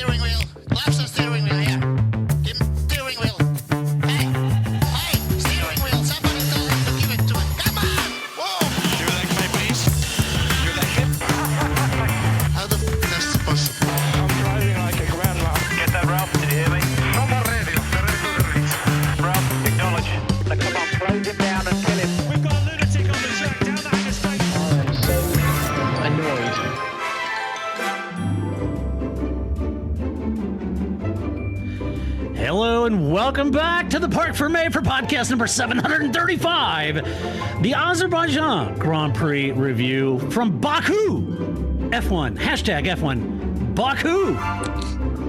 steering wheel. Loves the steering wheel, yeah. Give him steering wheel. Hey, steering wheel. Somebody tell him to give it to him. Come on! Whoa! Your leg, my please. Your leg hip. How the f*** is this possible? I'm driving like a grandma. Get that, Ralph? Did you hear me? From the radio. Ralph, acknowledge. Now, come on, close him down and kill him. We've got a lunatic on the track down the Hanger Straight. I'm so annoyed. Hello and welcome back to the Parc Fermé for podcast number 735, the Azerbaijan Grand Prix review from Baku. F1, hashtag F1, Baku.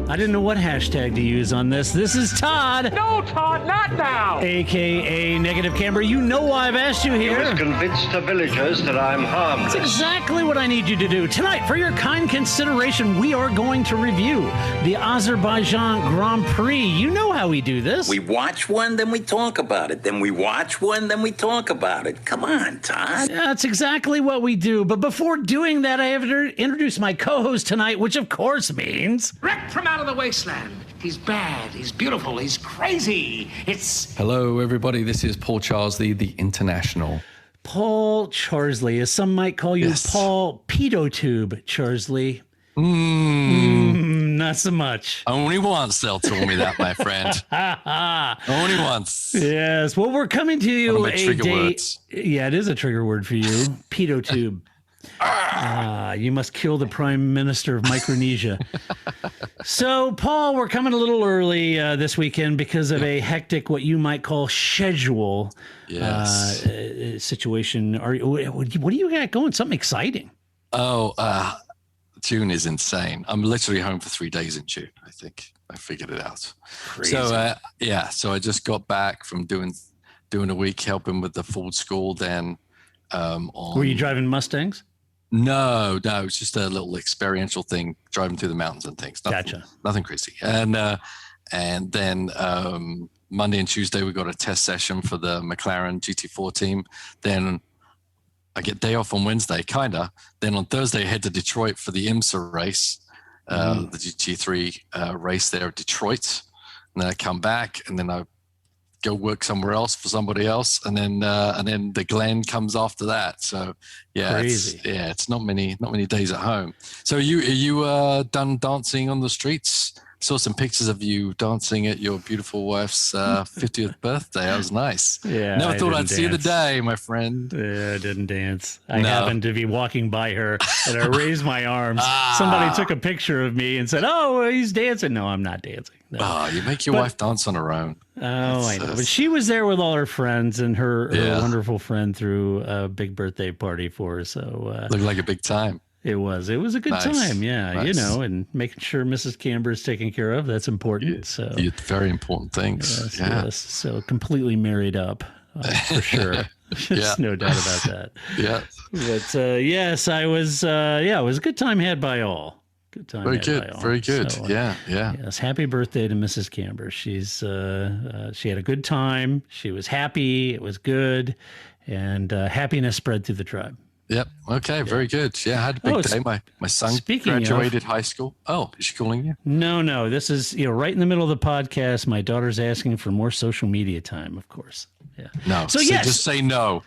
I didn't know what hashtag to use on this. This is Todd. No, Todd, not now. AKA Negative Camber. You know why I've asked you here. must convince the villagers that I'm harmless. That's exactly what I need you to do. Tonight, for your kind consideration, we are going to review the Azerbaijan Grand Prix. You know how we do this. We watch one, then we talk about it. Then we watch one, then we talk about it. Come on, Todd. That's exactly what we do. But before doing that, I have to introduce my co-host tonight, which of course means... Wrecked from out of the wasteland. He's bad, he's beautiful, he's crazy. It's... Hello, everybody. This is Paul Charsley, the International. Paul Charsley, as some might call you, Yes. Paul Pedotube Charsley. Not so much. Only once they'll tell me that, my friend. Only once. Yes. Well, we're coming to you One of my trigger words. Yeah, it is a trigger word for you. Pedotube. You must kill the Prime Minister of Micronesia. So, Paul, we're coming a little early this weekend because of a hectic, what you might call schedule situation. What do you got going? Something exciting? June is insane. I'm literally home for 3 days in June, I think. I figured it out. Crazy. So I just got back from doing a week helping with the Ford school. Then Were you driving Mustangs? No, it's just a little experiential thing, driving through the mountains and things. Nothing crazy. And then Monday and Tuesday we got a test session for the McLaren GT4 team. Then I get day off on Wednesday, kinda. Then on Thursday I head to Detroit for the IMSA race, the GT3 race there at Detroit. And then I come back and then I go work somewhere else for somebody else, and then the Glen comes after that. So Crazy. It's not many days at home. So are you done dancing on the streets? Saw some pictures of you dancing at your beautiful wife's 50th birthday. That was nice. Yeah, never I thought I'd didn't see the dance. day, my friend. Yeah, I didn't dance. I No. happened to be walking by her and I raised my arms. Somebody took a picture of me and said, "Oh, he's dancing." No, I'm not dancing. No. You make your wife dance on her own. Oh, I know. But she was there with all her friends, and her wonderful friend threw a big birthday party for her. So Looked like a big time. it was a good Nice. time. Yeah, Nice. and making sure Mrs. Camber is taken care of. That's important. So Very important things. yes. So completely married up for sure. There's no doubt about that. Yeah. But yes, I was. It was a good time had by all. Good time. Very had good. by all. Very good. So, Yeah. Yes, happy birthday to Mrs. Camber. She's she had a good time. She was happy. It was good, and happiness spread through the tribe. Yep. Okay. Very good. Yeah. I had a big day. My son speaking graduated high school. Oh, is she calling you? No. This is right in the middle of the podcast. My daughter's asking for more social media time. Of course. Yeah. No. So yes. just say no.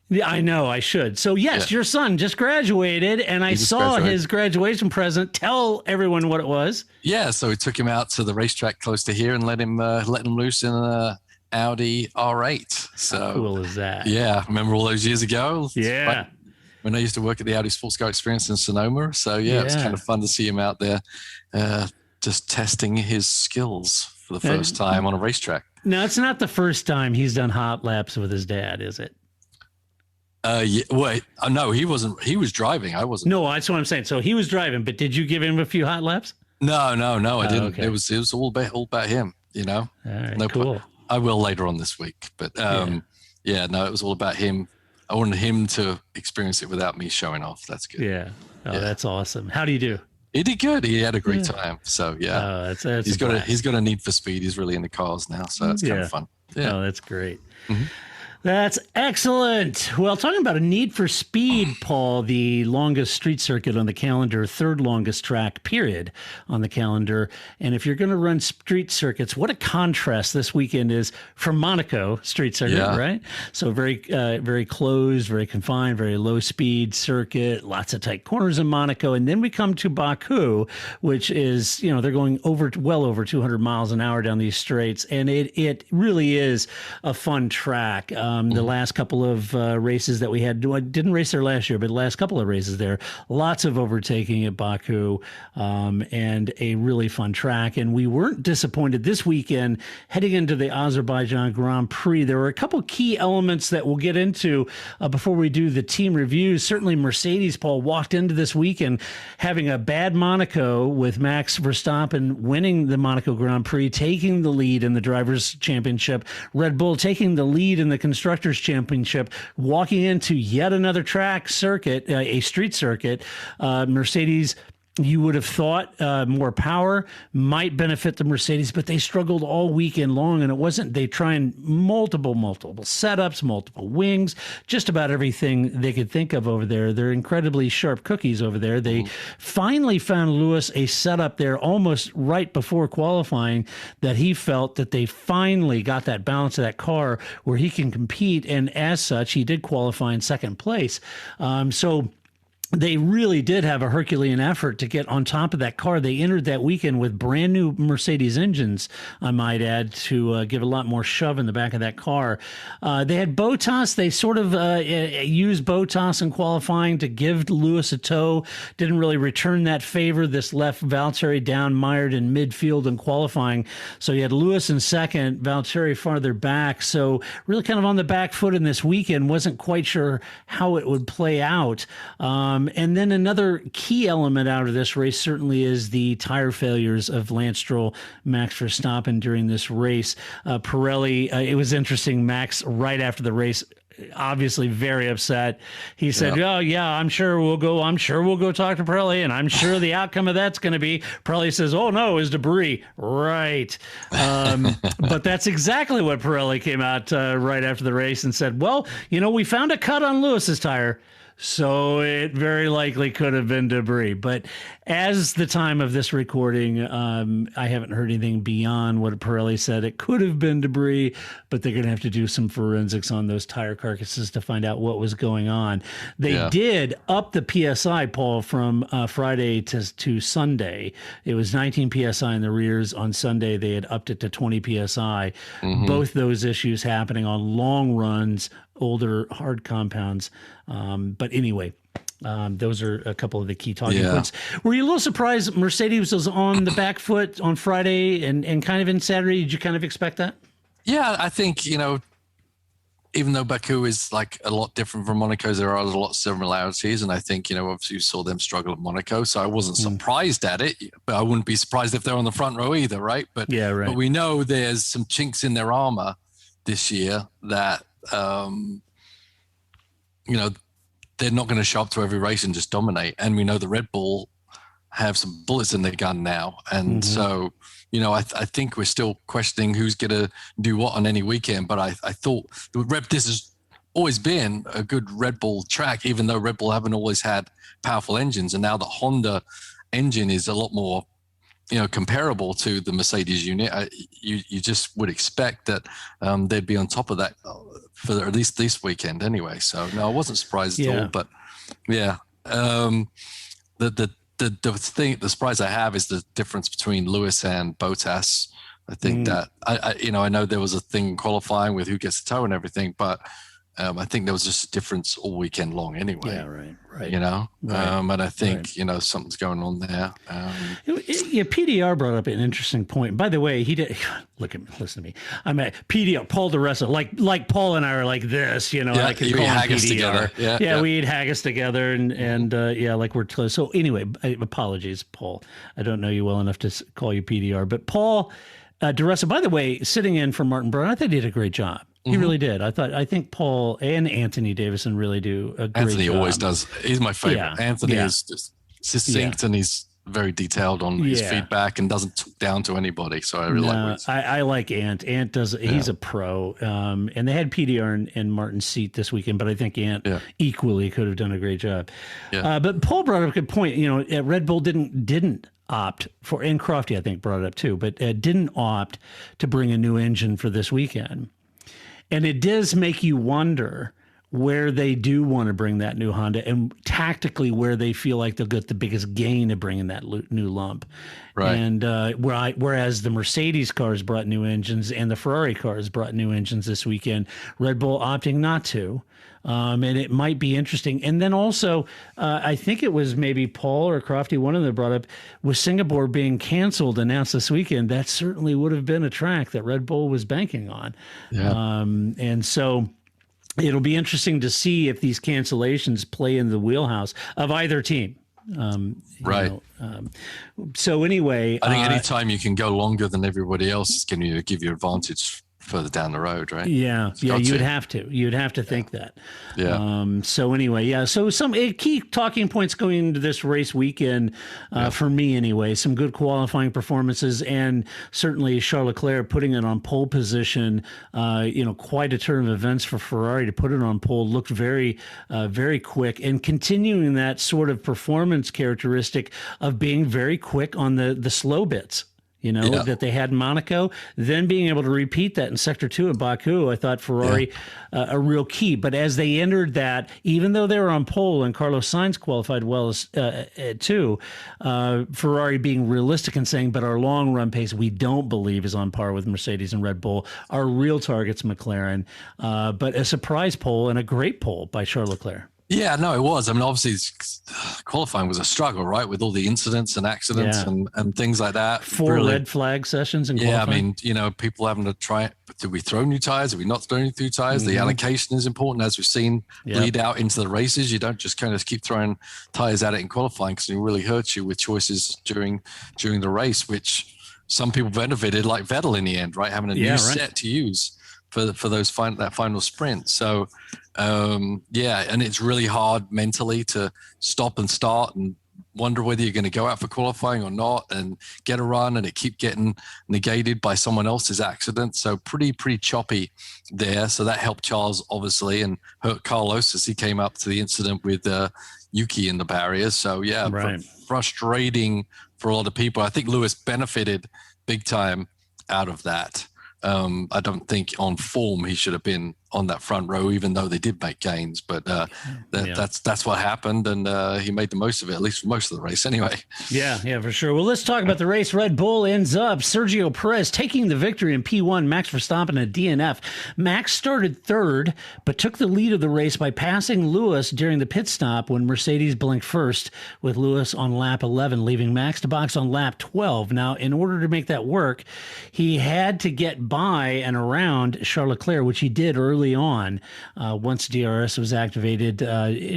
Yeah, I know I should. So yes, your son just graduated, and I just saw graduated. his graduation present. Tell everyone what it was. Yeah. So we took him out to the racetrack close to here and let him loose in a Audi R8. So How cool is that? yeah, remember all those years ago? Yeah. Like when I used to work at the Audi Sports Car Experience in Sonoma. So it was kind of fun to see him out there, just testing his skills for the first time on a racetrack. Now, it's not the first time he's done hot laps with his dad, is it? Wait, no, he wasn't. He was driving. I wasn't. No, that's what I'm saying. So he was driving, but did you give him a few hot laps? No, I didn't. Okay. It was all about him. All right, No, cool. I will later on this week, but no, it was all about him. I wanted him to experience it without me showing off. That's good. Yeah. Oh, that's awesome. How do you do? He did good. He had a great time. So Oh, that's he's got a need for speed. He's really into cars now, so that's kind of fun. Yeah. Oh, that's great. That's excellent. Well, talking about a need for speed, Paul, the longest street circuit on the calendar, third longest track, period, on the calendar. And if you're going to run street circuits, what a contrast this weekend is from Monaco street circuit, right? So very closed, very confined, very low speed circuit, lots of tight corners in Monaco. And then we come to Baku, which is, they're going well over 200 miles an hour down these straights. And it really is a fun track. The last couple of races that we had, I didn't race there last year, but the last couple of races there, lots of overtaking at Baku, and a really fun track. And we weren't disappointed this weekend heading into the Azerbaijan Grand Prix. There were a couple key elements that we'll get into before we do the team reviews. Certainly Mercedes, Paul, walked into this weekend having a bad Monaco with Max Verstappen winning the Monaco Grand Prix, taking the lead in the Drivers' Championship, Red Bull taking the lead in the Constructors' Championship, walking into yet another track circuit, a street circuit. Mercedes, you would have thought more power might benefit the Mercedes, but they struggled all weekend long, and it wasn't. They trying multiple setups, multiple wings, just about everything they could think of over there. They're incredibly sharp cookies over there. They finally found Lewis a setup there almost right before qualifying that he felt that they finally got that balance of that car where he can compete, and as such, he did qualify in second place. So they really did have a Herculean effort to get on top of that car. They entered that weekend with brand new Mercedes engines, I might add, to give a lot more shove in the back of that car. They had Bottas. They sort of used Bottas in qualifying to give Lewis a tow. Didn't really return that favor. This left Valtteri down mired in midfield in qualifying. So you had Lewis in second, Valtteri farther back. So really kind of on the back foot in this weekend. Wasn't quite sure how it would play out. And then another key element out of this race certainly is the tire failures of Lance Stroll, Max Verstappen during this race. Pirelli, it was interesting. Max, right after the race, obviously very upset. He said, "Oh yeah, I'm sure we'll go talk to Pirelli, and I'm sure the outcome of that's going to be." Pirelli says, "Oh no, it's debris." Right. But that's exactly what Pirelli came out right after the race and said, "Well, we found a cut on Lewis's tire, so it very likely could have been debris." But as the time of this recording, I haven't heard anything beyond what Pirelli said. It could have been debris, but they're going to have to do some forensics on those tire carcasses to find out what was going on. They did up the PSI, Paul, from Friday to Sunday. It was 19 PSI in the rears. On Sunday, they had upped it to 20 PSI. Both those issues happening on long runs, older hard compounds. But anyway, those are a couple of the key talking points. Were you a little surprised Mercedes was on the back foot on Friday and kind of in Saturday? Did you kind of expect that? Yeah, I think, even though Baku is like a lot different from Monaco, there are a lot of similarities. And I think, obviously you saw them struggle at Monaco. So I wasn't surprised at it, but I wouldn't be surprised if they're on the front row either, right? But we know there's some chinks in their armor this year that, they're not going to show up to every race and just dominate. And we know the Red Bull have some bullets in their gun now. And so, I think we're still questioning who's going to do what on any weekend. But I thought this has always been a good Red Bull track, even though Red Bull haven't always had powerful engines. And now the Honda engine is a lot more, comparable to the Mercedes unit. You just would expect that they'd be on top of that for at least this weekend anyway. So no, I wasn't surprised at all. But the surprise I have is the difference between Lewis and Bottas. I think that I know there was a thing in qualifying with who gets the tow and everything, but I think there was just a difference all weekend long anyway. Yeah, right. And I think, something's going on there. PDR brought up an interesting point. By the way, he did, listen to me. I'm at PDR, Paul DeRessa, like Paul and I are like this, I can call him PDR. Together. We eat haggis together and like we're close. So anyway, apologies, Paul. I don't know you well enough to call you PDR, but Paul DeRessa, by the way, sitting in for Martin Brown, I thought he did a great job. He really did. I think Paul and Anthony Davison really do a great job. Anthony always does. He's my favorite. Anthony is just succinct and he's very detailed on his feedback and doesn't talk down to anybody. So I really like what I like Ant. Ant does. He's a pro. And they had PDR and Martin Seat this weekend, but I think Ant equally could have done a great job. Yeah. But Paul brought up a good point. Red Bull didn't opt for, and Crofty I think brought it up too, but didn't opt to bring a new engine for this weekend. And it does make you wonder where they do want to bring that new Honda and tactically where they feel like they'll get the biggest gain of bringing that new lump. Right. And whereas the Mercedes cars brought new engines and the Ferrari cars brought new engines this weekend, Red Bull opting not to. And it might be interesting. And then also, I think it was maybe Paul or Crofty, one of them brought up, with Singapore being canceled, announced this weekend, that certainly would have been a track that Red Bull was banking on. Yeah. And so it'll be interesting to see if these cancellations play in the wheelhouse of either team. Right. So anyway, I think anytime you can go longer than everybody else is going to give you advantage further down the road, right? Yeah, you'd have to think that. Yeah. So anyway, so some key talking points going into this race weekend for me anyway. Some good qualifying performances, and certainly Charles Leclerc putting it on pole position. Quite a turn of events for Ferrari to put it on pole. Looked very, very quick, and continuing that sort of performance characteristic of being very quick on the slow bits. That they had in Monaco, then being able to repeat that in Sector 2 at Baku, I thought Ferrari a real key. But as they entered that, even though they were on pole and Carlos Sainz qualified well as too, Ferrari being realistic and saying, but our long run pace we don't believe is on par with Mercedes and Red Bull. Our real target's McLaren. But a surprise pole and a great pole by Charles Leclerc. Yeah, no, it was. I mean, obviously, qualifying was a struggle, right, with all the incidents and accidents and things like that. Four red flag sessions in qualifying. Yeah, I mean, people having to try. Do we throw new tires? Are we not throwing new tires? The allocation is important, as we've seen lead out into the races. You don't just kind of keep throwing tires at it in qualifying because it really hurts you with choices during the race, which some people benefited, like Vettel in the end, right, having a new set to use for that final sprint. So. And it's really hard mentally to stop and start and wonder whether you're going to go out for qualifying or not and get a run, and it keep getting negated by someone else's accident. So pretty choppy there. So that helped Charles obviously and hurt Carlos as he came up to the incident with Yuki in the barriers. So frustrating for a lot of people. I think Lewis benefited big time out of that. I don't think on form he should have been on that front row, even though they did make gains. But that's what happened, and he made the most of it, at least for most of the race anyway. Yeah, for sure. Well, let's talk about the race. Red Bull ends up Sergio Perez taking the victory in P1, Max Verstappen a DNF. Max started third, but took the lead of the race by passing Lewis during the pit stop when Mercedes blinked first, with Lewis on lap 11, leaving Max to box on lap 12. Now, in order to make that work, he had to get by and around Charles Leclerc, which he did early on. Once DRS was activated,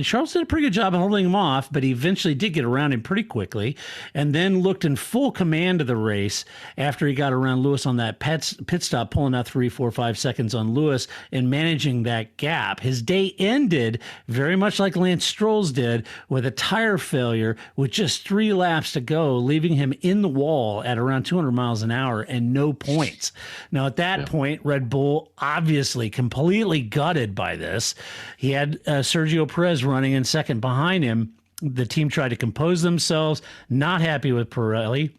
Charles did a pretty good job of holding him off, but he eventually did get around him pretty quickly, and then looked in full command of the race after he got around Lewis on that pit stop, pulling out 3, 4, 5 seconds on Lewis and managing that gap. His day ended very much like Lance Stroll's did, with a tire failure with just 3 laps to go, leaving him in the wall at around 200 miles an hour and no points. Now, at that point, Red Bull obviously completely gutted by this. He had Sergio Perez running in second behind him. The team tried to compose themselves, not happy with Pirelli.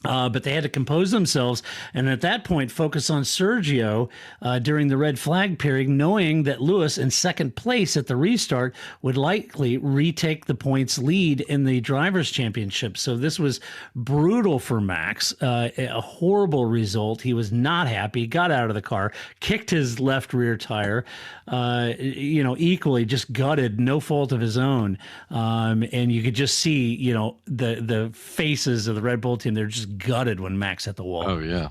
But they had to compose themselves and at that point focus on Sergio during the red flag period, knowing that Lewis in second place at the restart would likely retake the points lead in the Drivers' Championship. So this was brutal for Max, a horrible result. He was not happy, got out of the car, kicked his left rear tire, equally just gutted, no fault of his own. And you could just see, the faces of the Red Bull team. They're just gutted when Max hit the wall. Oh yeah.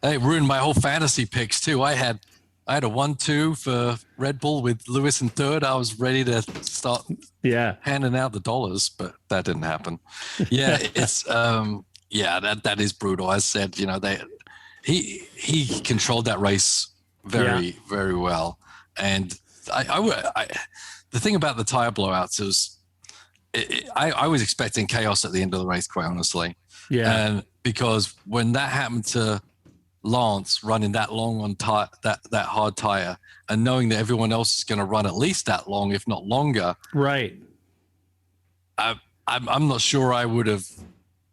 It ruined my whole fantasy picks too. I had a 1-2 for Red Bull with Lewis in third. I was ready to start handing out the dollars, but that didn't happen. Yeah, it's that is brutal. As I said, he controlled that race very very well, and I the thing about the tire blowouts is I was expecting chaos at the end of the race, quite honestly. Yeah. And because when that happened to Lance running that long on that hard tire, and knowing that everyone else is going to run at least that long, if not longer, right? I'm not sure I would have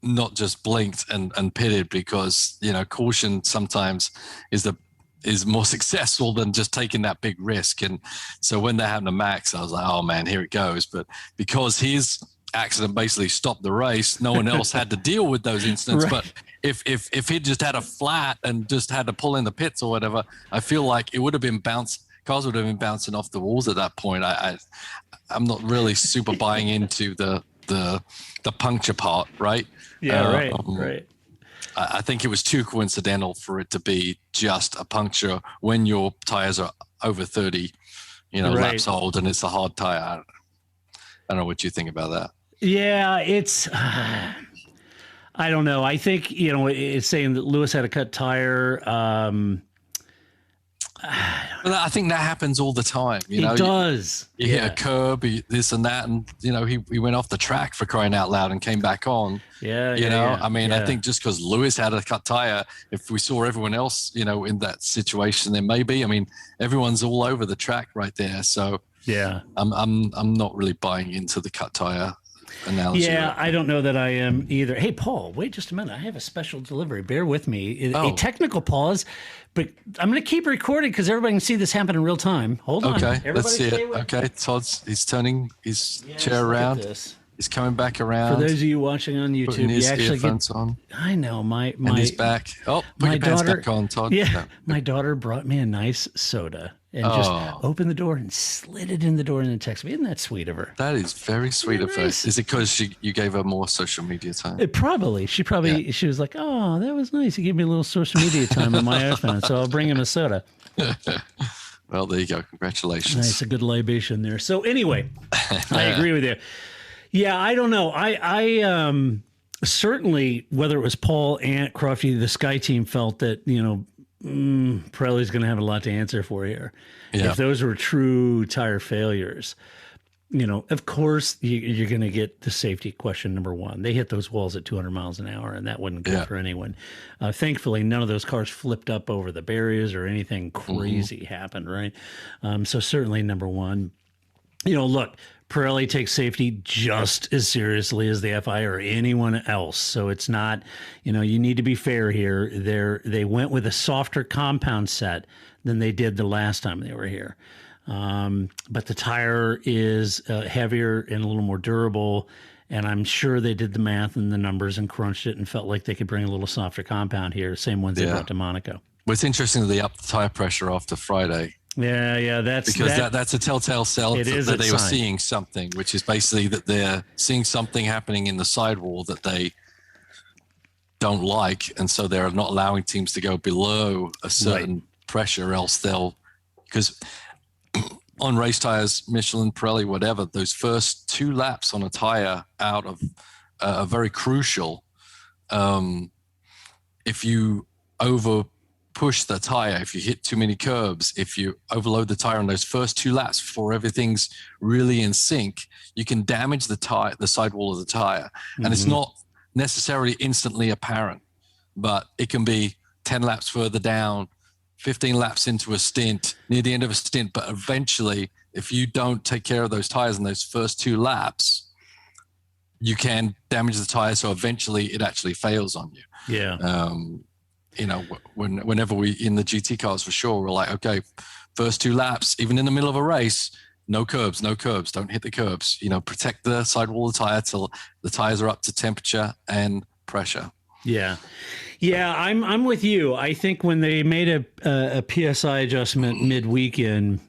not just blinked and pitted, because caution sometimes is more successful than just taking that big risk. And so when that happened to Max, I was like, oh man, here it goes. But because his accident basically stopped the race, no one else had to deal with those incidents. Right. But if he'd just had a flat and just had to pull in the pits or whatever, I feel like it would have been cars would have been bouncing off the walls at that point. I'm not really super buying into the puncture part, right? Yeah, right. I think it was too coincidental for it to be just a puncture when your tires are over 30, laps old, and it's a hard tire. I don't know what you think about that. Yeah, it's I don't know. I think it's saying that Lewis had a cut tire. Well, I think that happens all the time. It does. You hit a curb, this and that, and he went off the track, for crying out loud, and came back on. Yeah. I mean, I think just because Lewis had a cut tire, if we saw everyone else, in that situation, then maybe. I mean, everyone's all over the track right there, so yeah. I'm not really buying into the cut tire analogy. Yeah, I don't know that I am either. Hey, Paul, wait just a minute. I have a special delivery. Bear with me. A technical pause, but I'm going to keep recording because everybody can see this happen in real time. Hold on. Okay, everybody let's see it. Okay, he's turning his chair around. He's coming back around. For those of you watching on YouTube, you actually get on. I know my and he's back. Oh, put your pants back on, Todd. Yeah, no. My daughter brought me a nice soda and just opened the door and slid it in the door and then texted me. Isn't that sweet of her? That is very sweet of her. Is it because you gave her more social media time? She was like, oh, that was nice. He gave me a little social media time on my iPhone, so I'll bring him a soda. Well, there you go. Congratulations. Nice, a good libation there. So anyway, I agree with you. Yeah, I don't know. I certainly, whether it was Paul, Ant, Crofty, the Sky team felt that, Pirelli's going to have a lot to answer for here. Yeah. If those were true tire failures, of course, you're going to get the safety question number one. They hit those walls at 200 miles an hour, and that wasn't good for anyone. Thankfully, none of those cars flipped up over the barriers or anything crazy happened, right? So certainly number one. Look, Pirelli takes safety just as seriously as the FI or anyone else. So it's not, you need to be fair here. They went with a softer compound set than they did the last time they were here. But the tire is heavier and a little more durable. And I'm sure they did the math and the numbers and crunched it and felt like they could bring a little softer compound here. Same ones they brought to Monaco. Well, it's interesting that they upped the tire pressure after Friday. Yeah, that's a telltale cell that they were seeing something, which is basically that they're seeing something happening in the sidewall that they don't like, and so they're not allowing teams to go below a certain pressure, else because on race tires, Michelin, Pirelli, whatever, those first 2 laps on a tire out of are very crucial. If you push the tire, if you hit too many curbs, if you overload the tire on those first 2 laps before everything's really in sync, you can damage the sidewall of the tire. And it's not necessarily instantly apparent, but it can be 10 laps further down, 15 laps into a stint, near the end of a stint. But eventually, if you don't take care of those tires in those first 2 laps, you can damage the tire. So eventually it actually fails on you. Yeah. Whenever we in the GT cars, for sure, we're like, okay, first 2 laps, even in the middle of a race, no curbs, don't hit the curbs. Protect the sidewall of the tire till the tires are up to temperature and pressure. Yeah, I'm with you. I think when they made a PSI adjustment mid-weekend,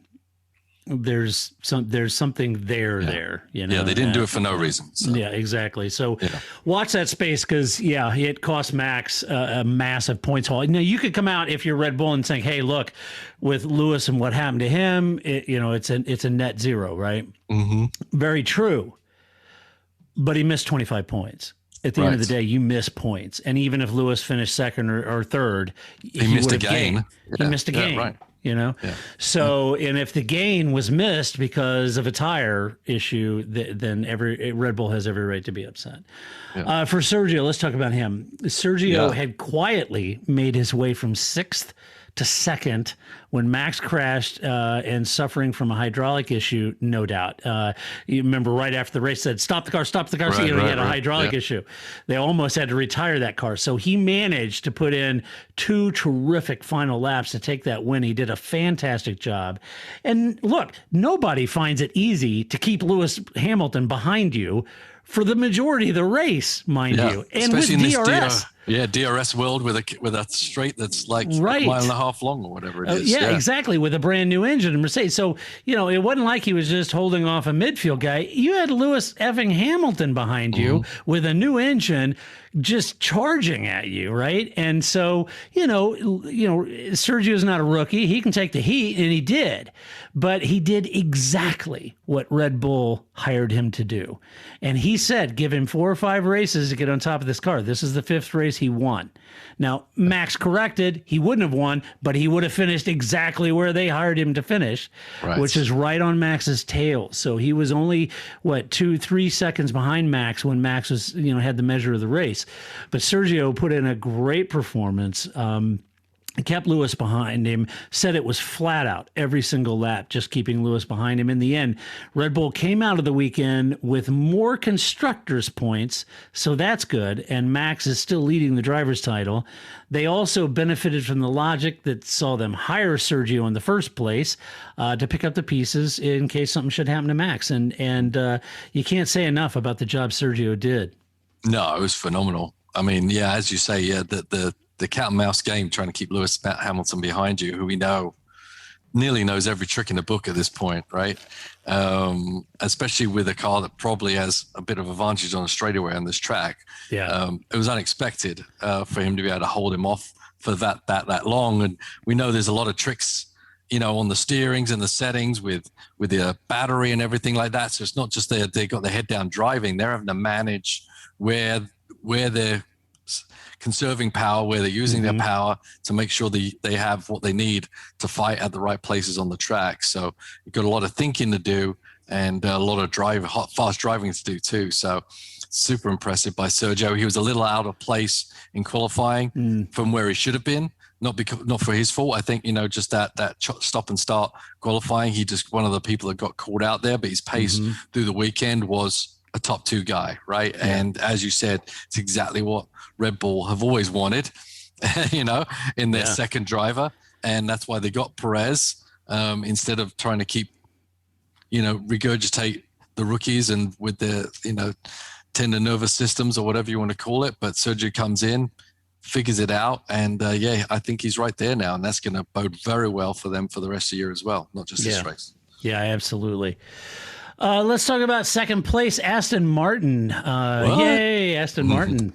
there's something there. Yeah, they didn't do it for no reason. So. Yeah, exactly. So watch that space because it cost Max a massive points haul. Now you could come out if you're Red Bull and saying, hey, look, with Lewis and what happened to him, it's a net zero, right? Very true. But he missed 25 points. At the end of the day, you miss points. And even if Lewis finished second or third, he missed a game. He missed a game. Right. you know? Yeah. So, and if the gain was missed because of a tire issue, then Red Bull has every right to be upset. Yeah. For Sergio, let's talk about him. Sergio had quietly made his way from 6th to 2nd when Max crashed and suffering from a hydraulic issue, no doubt. You remember right after the race said, stop the car. So, he had a hydraulic issue. They almost had to retire that car. So he managed to put in 2 terrific final laps to take that win. He did a fantastic job. And look, nobody finds it easy to keep Lewis Hamilton behind you for the majority of the race, mind you. And especially with in DRS. this DRS world with a straight that's like a mile and a half long or whatever it is. Yeah, exactly, with a brand new engine in Mercedes. So, it wasn't like he was just holding off a midfield guy. You had Lewis effing Hamilton behind you with a new engine just charging at you, right? And so, Sergio's not a rookie. He can take the heat, and he did. But he did exactly what Red Bull hired him to do. And he said, give him 4 or 5 races to get on top of this car. This is the 5th race he won. Now, Max corrected. He wouldn't have won, but he would have finished exactly where they hired him to finish, which is right on Max's tail. So he was only, 2-3 seconds behind Max when Max was, had the measure of the race. But Sergio put in a great performance. Kept Lewis behind him, said it was flat out every single lap, just keeping Lewis behind him. In the end, Red Bull came out of the weekend with more constructors' points, so that's good, and Max is still leading the driver's title. They also benefited from the logic that saw them hire Sergio in the first place to pick up the pieces in case something should happen to Max. And you can't say enough about the job Sergio did. No, it was phenomenal. I mean, as you say, the cat and mouse game, trying to keep Lewis Hamilton behind you, who we know nearly knows every trick in the book at this point, right? Especially with a car that probably has a bit of advantage on a straightaway on this track. Yeah. It was unexpected for him to be able to hold him off for that long. And we know there's a lot of tricks, on the steerings and the settings with the battery and everything like that. So it's not just they got their head down driving. They're having to manage where they're conserving power, where they're using their power to make sure they have what they need to fight at the right places on the track. So you've got a lot of thinking to do and a lot of fast driving to do too. So super impressive by Sergio. He was a little out of place in qualifying from where he should have been. Not for his fault. I think, just that stop and start qualifying. He just one of the people that got caught out there, but his pace through the weekend was a top 2 guy, right? Yeah. And as you said, it's exactly what Red Bull have always wanted, in their second driver. And that's why they got Perez instead of trying to keep, regurgitate the rookies and with their, tender nervous systems or whatever you want to call it. But Sergio comes in, figures it out. And I think he's right there now. And that's going to bode very well for them for the rest of the year as well, not just this race. Yeah, absolutely. Let's talk about second place, Aston Martin. Yay, Aston Martin,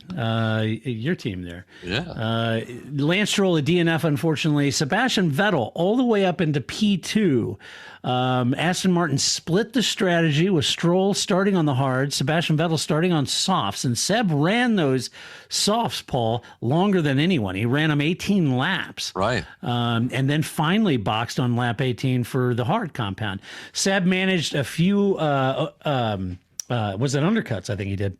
your team there. Yeah. Lance Stroll, a DNF, unfortunately. Sebastian Vettel all the way up into P2. Aston Martin split the strategy with Stroll starting on the hards, Sebastian Vettel starting on softs, and Seb ran those softs, Paul, longer than anyone. He ran them 18 laps. Right. And then finally boxed on lap 18 for the hard compound. Seb managed a few, was it undercuts? I think he did.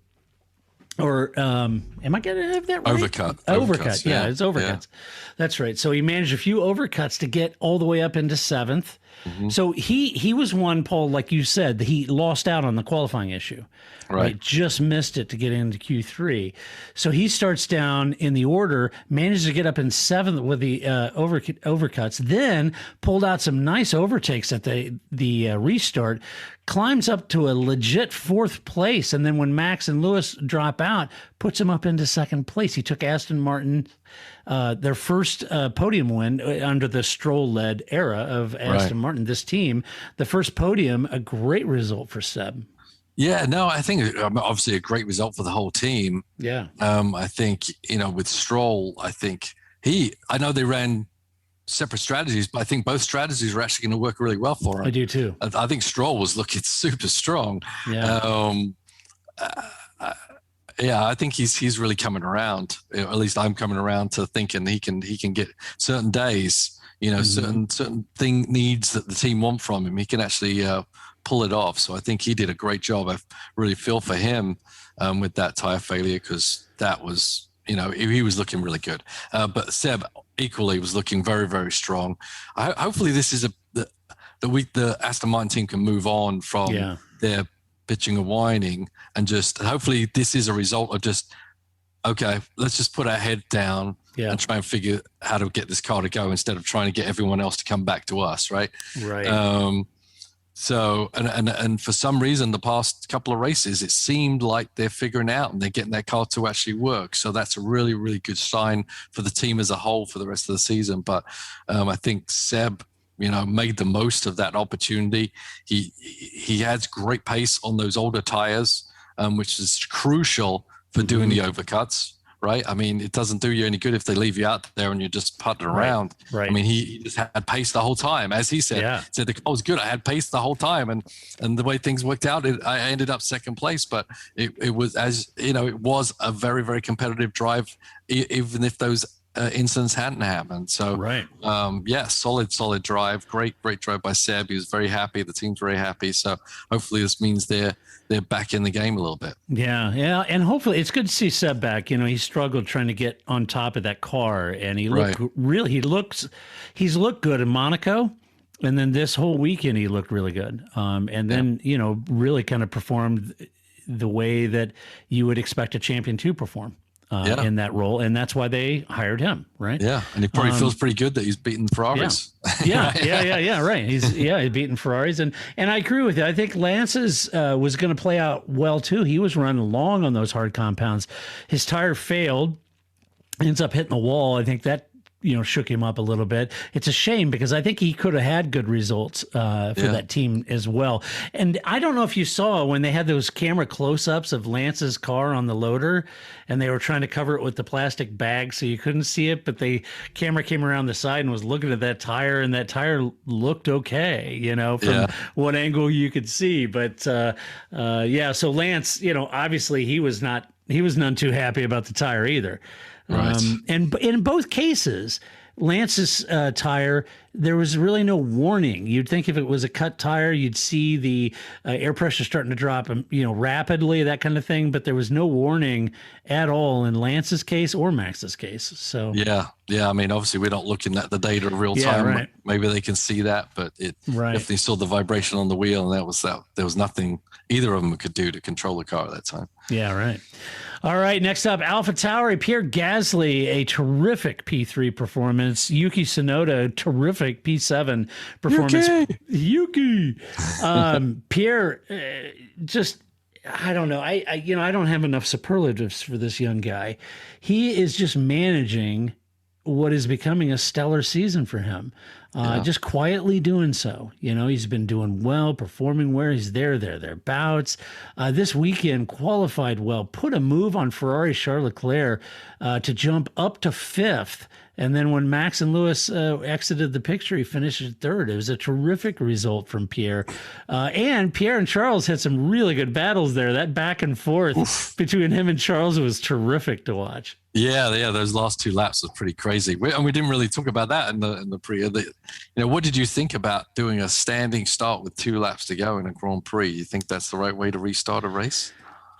Or am I going to have that right? Overcut. Yeah, it's overcuts. Yeah. That's right. So he managed a few overcuts to get all the way up into 7th. Mm-hmm. So he was one, Paul, like you said, he lost out on the qualifying issue. Right. Just missed it to get into Q3. So he starts down in the order, manages to get up in 7th with the overcuts, then pulled out some nice overtakes at the restart, climbs up to a legit 4th place. And then when Max and Lewis drop out, puts him up into 2nd place. He took Aston Martin their first podium win under the Stroll-led era of Aston Martin. This team, the first podium, a great result for Seb. Yeah, no, I think obviously a great result for the whole team. Yeah. I think, with Stroll, I know they ran separate strategies, but I think both strategies are actually going to work really well for him. I do too. I think Stroll was looking super strong. Yeah. I think he's really coming around. At least I'm coming around to thinking he can get certain days, certain thing needs that the team want from him, he can actually pull it off. So I think he did a great job. I really feel for him with that tire failure, because that was, he was looking really good. But Seb equally was looking very, very strong. Hopefully this is the week the Aston Martin team can move on from their bitching and whining, and just hopefully this is a result of just, okay, let's just put our head down and try and figure how to get this car to go, instead of trying to get everyone else to come back to us, right? Right. So, and for some reason, the past couple of races, it seemed like they're figuring out and they're getting that car to actually work. So that's a really, really good sign for the team as a whole for the rest of the season. But I think Seb, made the most of that opportunity. He has great pace on those older tires, which is crucial for doing the overcuts. Right. I mean, it doesn't do you any good if they leave you out there and you're just putting around. Right. I mean, he just had pace the whole time. As he said, said the car was good. I had pace the whole time. And the way things worked out, I ended up second place. But it was, as it was a very, very competitive drive, even if those incidents hadn't happened. So, solid drive. Great drive by Seb. He was very happy. The team's very happy. So hopefully this means they're back in the game a little bit. Yeah. And hopefully it's good to see Seb back. He struggled trying to get on top of that car, and he looked he's looked good in Monaco. And then this whole weekend, he looked really good. And then, really kind of performed the way that you would expect a champion to perform. In that role, and that's why they hired him, right? Yeah, and he probably feels pretty good that he's beaten Ferraris. Right. He's beaten Ferraris, and I agree with you. I think Lance's was going to play out well too. He was running long on those hard compounds. His tire failed, ends up hitting the wall. I think that shook him up a little bit. It's a shame, because I think he could have had good results for that team as well. And I don't know if you saw when they had those camera close-ups of Lance's car on the loader, and they were trying to cover it with the plastic bag so you couldn't see it, but the camera came around the side and was looking at that tire, and that tire looked okay, from what angle you could see. But so Lance, obviously he was none too happy about the tire either. Right. And in both cases, Lance's tire, there was really no warning. You'd think if it was a cut tire, you'd see the air pressure starting to drop, rapidly, that kind of thing. But there was no warning at all in Lance's case or Max's case. So yeah. I mean, obviously, we're not looking at the data in real time. Right. Maybe they can see that, but it definitely saw the vibration on the wheel, and there was nothing either of them could do to control the car at that time. Yeah, right. All right, next up, AlphaTauri, Pierre Gasly, a terrific P3 performance. Yuki Tsunoda, terrific P7 performance. Yuki. Pierre, I don't know. I don't have enough superlatives for this young guy. He is just managing what is becoming a stellar season for him. Just quietly doing so. He's been doing well, performing where he's thereabouts. This weekend qualified well, put a move on Ferrari Charles Leclerc to jump up to fifth. And then when Max and Lewis exited the picture, he finished third. It was a terrific result from Pierre. And Pierre and Charles had some really good battles there. That back and forth between him and Charles was terrific to watch. Yeah. Those last two laps was pretty crazy. We didn't really talk about that in the pre. What did you think about doing a standing start with 2 laps to go in a Grand Prix? You think that's the right way to restart a race?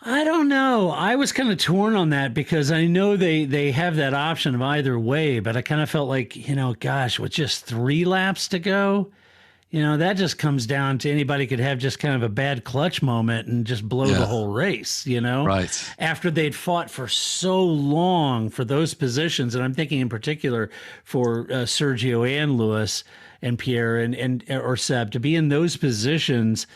I don't know. I was kind of torn on that, because I know they have that option of either way, but I kind of felt like, with just 3 laps to go, that just comes down to anybody could have just kind of a bad clutch moment and just blow the whole race, Right. After they'd fought for so long for those positions. And I'm thinking in particular for Sergio and Lewis and Pierre or Seb to be in those positions,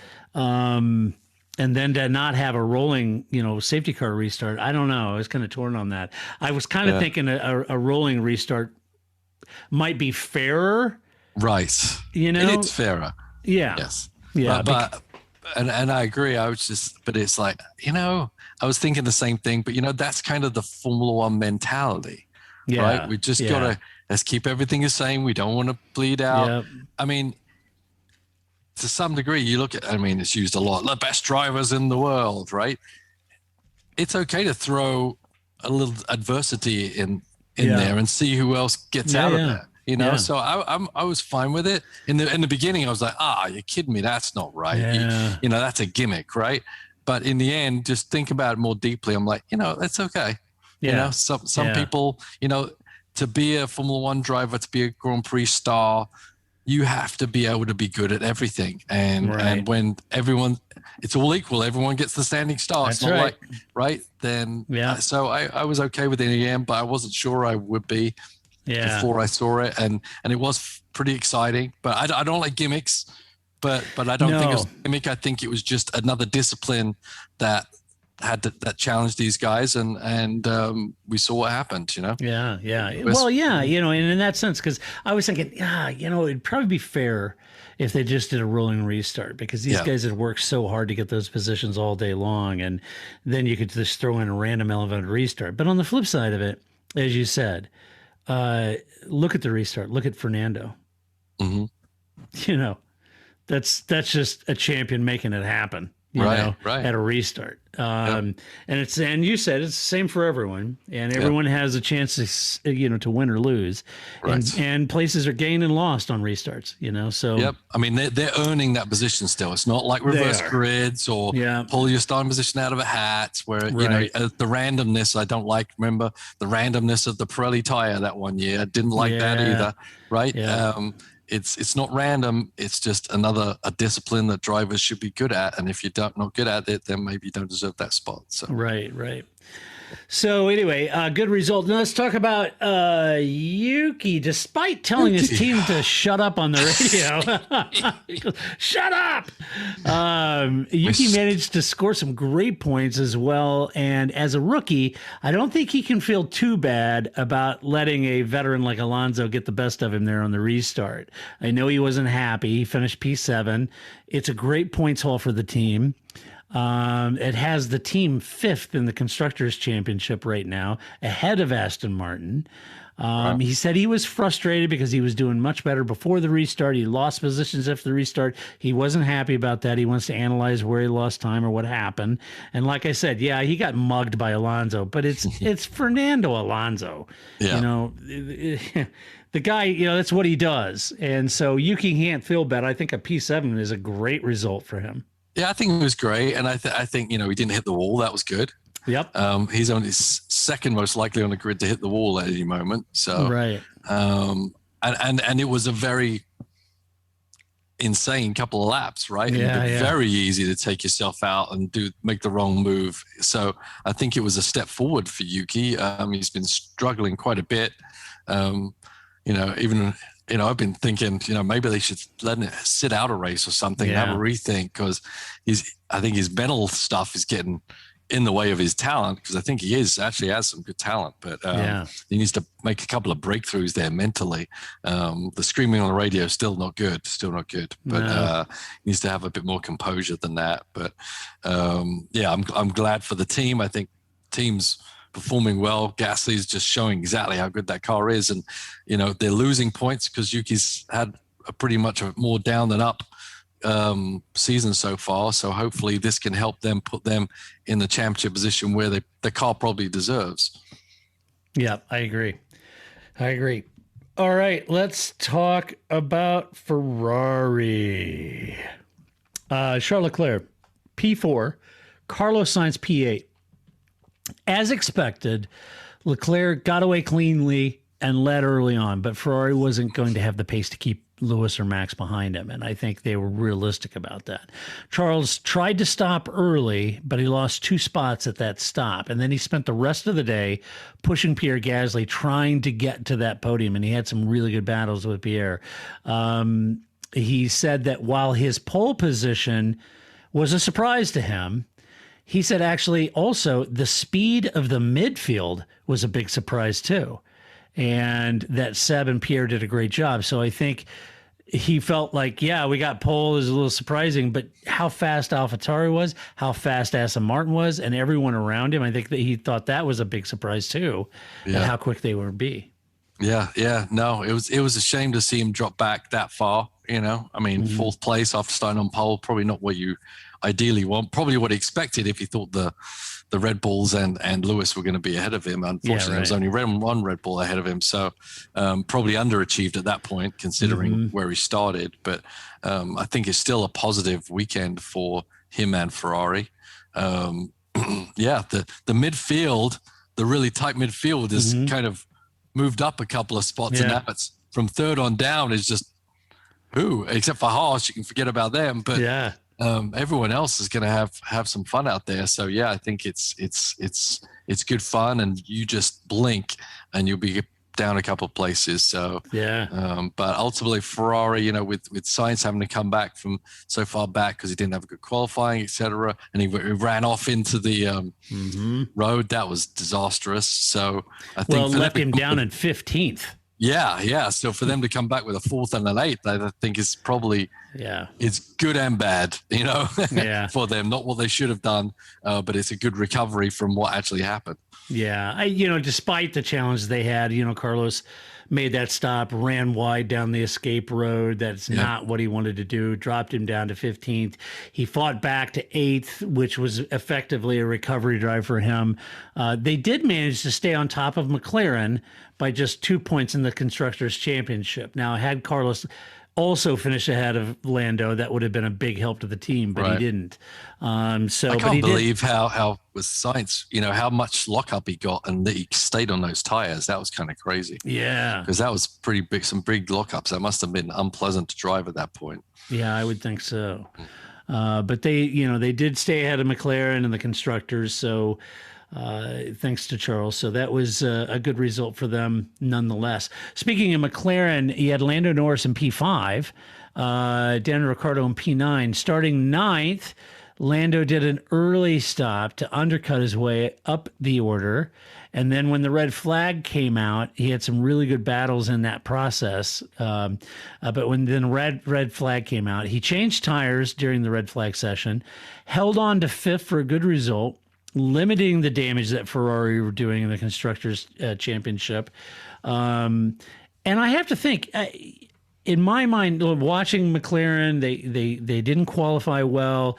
and then to not have a rolling, safety car restart. I don't know. I was kind of torn on that. I was kind of thinking a rolling restart might be fairer. Right. It's fairer. Yeah. Yes. Yeah. But I agree. But it's like, I was thinking the same thing, but that's kind of the Formula One mentality, right? We just let's keep everything the same. We don't want to bleed out. Yep. I mean, to some degree, you look at, it's used a lot, the best drivers in the world, right? It's okay to throw a little adversity in there and see who else gets out of there. know. So I was fine with it. In the beginning, I was like, you're kidding me. That's not right. Yeah. You know, that's a gimmick, right? But in the end, just think about it more deeply. I'm like, you know, that's okay. Yeah. You know, some people, you know, to be a Formula One driver, to be a Grand Prix star, you have to be able to be good at everything. And when everyone, it's all equal, everyone gets the standing start. That's it's not right. like, right? Then, so I was okay with it in the end, but I wasn't sure I would be before I saw it. And it was pretty exciting, but I don't like gimmicks, but I don't think it was a gimmick. I think it was just another discipline that challenged these guys, and we saw what happened, you know? Yeah. Well, yeah, you know, and in that sense, because I was thinking, you know, it'd probably be fair if they just did a rolling restart, because these guys had worked so hard to get those positions all day long, and then you could just throw in a random elevated restart. But on the flip side of it, as you said, look at the restart. Look at Fernando. Mm-hmm. You know, that's just a champion making it happen. You know, at a restart. And you said it's the same for everyone, and everyone has a chance to, you know, to win or lose, and places are gained and lost on restarts, you know, so. I mean, they're earning that position still. It's not like reverse grids or pull your starting position out of a hat where, you know, the randomness I don't like. Remember the randomness of the Pirelli tire that one year? I didn't like that either, right? Yeah. It's not random. It's just a discipline that drivers should be good at. And if you're not good at it, then maybe you don't deserve that spot. So. Right. So anyway, good result. Now let's talk about Yuki. Despite telling his team to shut up on the radio, he goes, shut up. Yuki managed to score some great points as well. And as a rookie, I don't think he can feel too bad about letting a veteran like Alonso get the best of him there on the restart. I know he wasn't happy. He finished P7. It's a great points haul for the team. It has the team 5th in the Constructors' Championship right now, ahead of Aston Martin. He said he was frustrated because he was doing much better before the restart. He lost positions after the restart. He wasn't happy about that. He wants to analyze where he lost time or what happened. And like I said, he got mugged by Alonso, but it's Fernando Alonso. You know, the guy, you know, that's what he does. And so Yuki can't feel bad. I think a P7 is a great result for him. Yeah, I think it was great, and I think, you know, he didn't hit the wall. That was good. Yep. He's only second most likely on the grid to hit the wall at any moment. So and it was a very insane couple of laps, right? Very easy to take yourself out and make the wrong move. So I think it was a step forward for Yuki. He's been struggling quite a bit. You know, even. You know, I've been thinking, you know, maybe they should let him sit out a race or something, have a rethink, because I think his mental stuff is getting in the way of his talent, because I think he actually has some good talent, but he needs to make a couple of breakthroughs there mentally. The screaming on the radio is still not good, but he needs to have a bit more composure than that. But I'm glad for the team. I think teams performing well. Gasly's just showing exactly how good that car is, and you know they're losing points because Yuki's had pretty much a more down than up season so far. So hopefully this can help them put them in the championship position where the car probably deserves. Yeah, I agree. All right, let's talk about Ferrari. Charles Leclerc, P4, Carlos Sainz, P8. As expected, Leclerc got away cleanly and led early on, but Ferrari wasn't going to have the pace to keep Lewis or Max behind him, and I think they were realistic about that. Charles tried to stop early, but he lost 2 spots at that stop, and then he spent the rest of the day pushing Pierre Gasly, trying to get to that podium, and he had some really good battles with Pierre. He said that while his pole position was a surprise to him, he said actually also the speed of the midfield was a big surprise too, and that Seb and Pierre did a great job. So I think he felt like, we got pole is a little surprising, but how fast AlphaTauri was, how fast Aston Martin was, and everyone around him, I think that he thought that was a big surprise too, and how quick they would be. Yeah. No, it was a shame to see him drop back that far. I mean, fourth place after starting on pole, probably not what you ideally want. Probably what he expected if he thought the Red Bulls and Lewis were going to be ahead of him. Unfortunately, there was only one Red Bull ahead of him, so probably underachieved at that point, considering where he started. But I think it's still a positive weekend for him and Ferrari. The midfield, the really tight midfield, is kind of moved up a couple of spots, and now it's from third on down is just except for Haas, you can forget about them. But everyone else is going to have some fun out there. So I think it's good fun, and you just blink and you'll be down a couple of places. So but ultimately Ferrari, with Sainz having to come back from so far back because he didn't have a good qualifying, etc., and he ran off into the road, that was disastrous. So I think left him down in 15th. Yeah. So for them to come back with a 4th and an 8th, I think is probably it's good and bad, for them. Not what they should have done, but it's a good recovery from what actually happened. Yeah, despite the challenge they had, Carlos made that stop, ran wide down the escape road. That's not what he wanted to do. Dropped him down to 15th. He fought back to 8th, which was effectively a recovery drive for him. They did manage to stay on top of McLaren by just 2 points in the Constructors' Championship. Now, had Carlos also finished ahead of Lando, that would have been a big help to the team, but he didn't. I can't believe how with Sainz, how much lockup he got, and that he stayed on those tires. That was kind of crazy. Yeah, because that was pretty big, some big lockups. That must have been unpleasant to drive at that point. Yeah, I would think so. But they did stay ahead of McLaren and the constructors. So. Thanks to Charles. So that was a good result for them nonetheless. Speaking of McLaren, you had Lando Norris in P5, Daniel Ricciardo in P9. Starting 9th, Lando did an early stop to undercut his way up the order. And then when the red flag came out, he had some really good battles in that process. But when the red flag came out, he changed tires during the red flag session, held on to 5th for a good result, limiting the damage that Ferrari were doing in the Constructors' Championship. And I have to think, in my mind, watching McLaren, they didn't qualify well.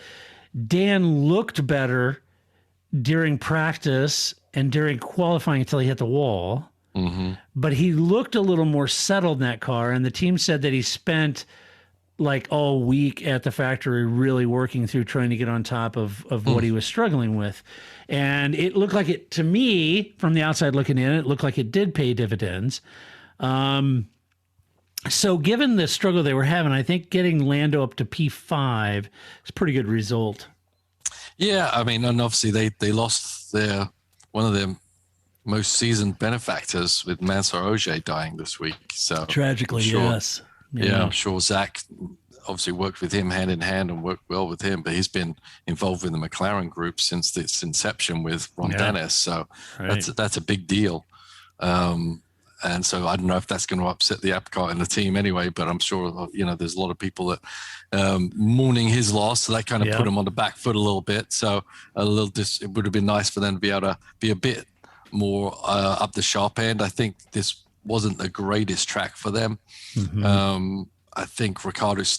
Dan looked better during practice and during qualifying until he hit the wall. But he looked a little more settled in that car, and the team said that he spent all week at the factory really working through trying to get on top of what he was struggling with. And it looked like it, to me, from the outside looking in, it looked like it did pay dividends. So given the struggle they were having, I think getting Lando up to P5 is a pretty good result. Yeah, I mean, and obviously they lost one of their most seasoned benefactors with Mansour Ogier dying this week. So tragically, yes. Yeah, I'm sure Zach obviously worked with him hand in hand and worked well with him, but he's been involved with the McLaren group since its inception with Ron Dennis. So that's a big deal. And so I don't know if that's going to upset the apple cart in the team anyway, but I'm sure, there's a lot of people that mourning his loss. So that kind of put him on the back foot a little bit. So it would have been nice for them to be able to be a bit more up the sharp end. I think this wasn't the greatest track for them. I think Ricciardo's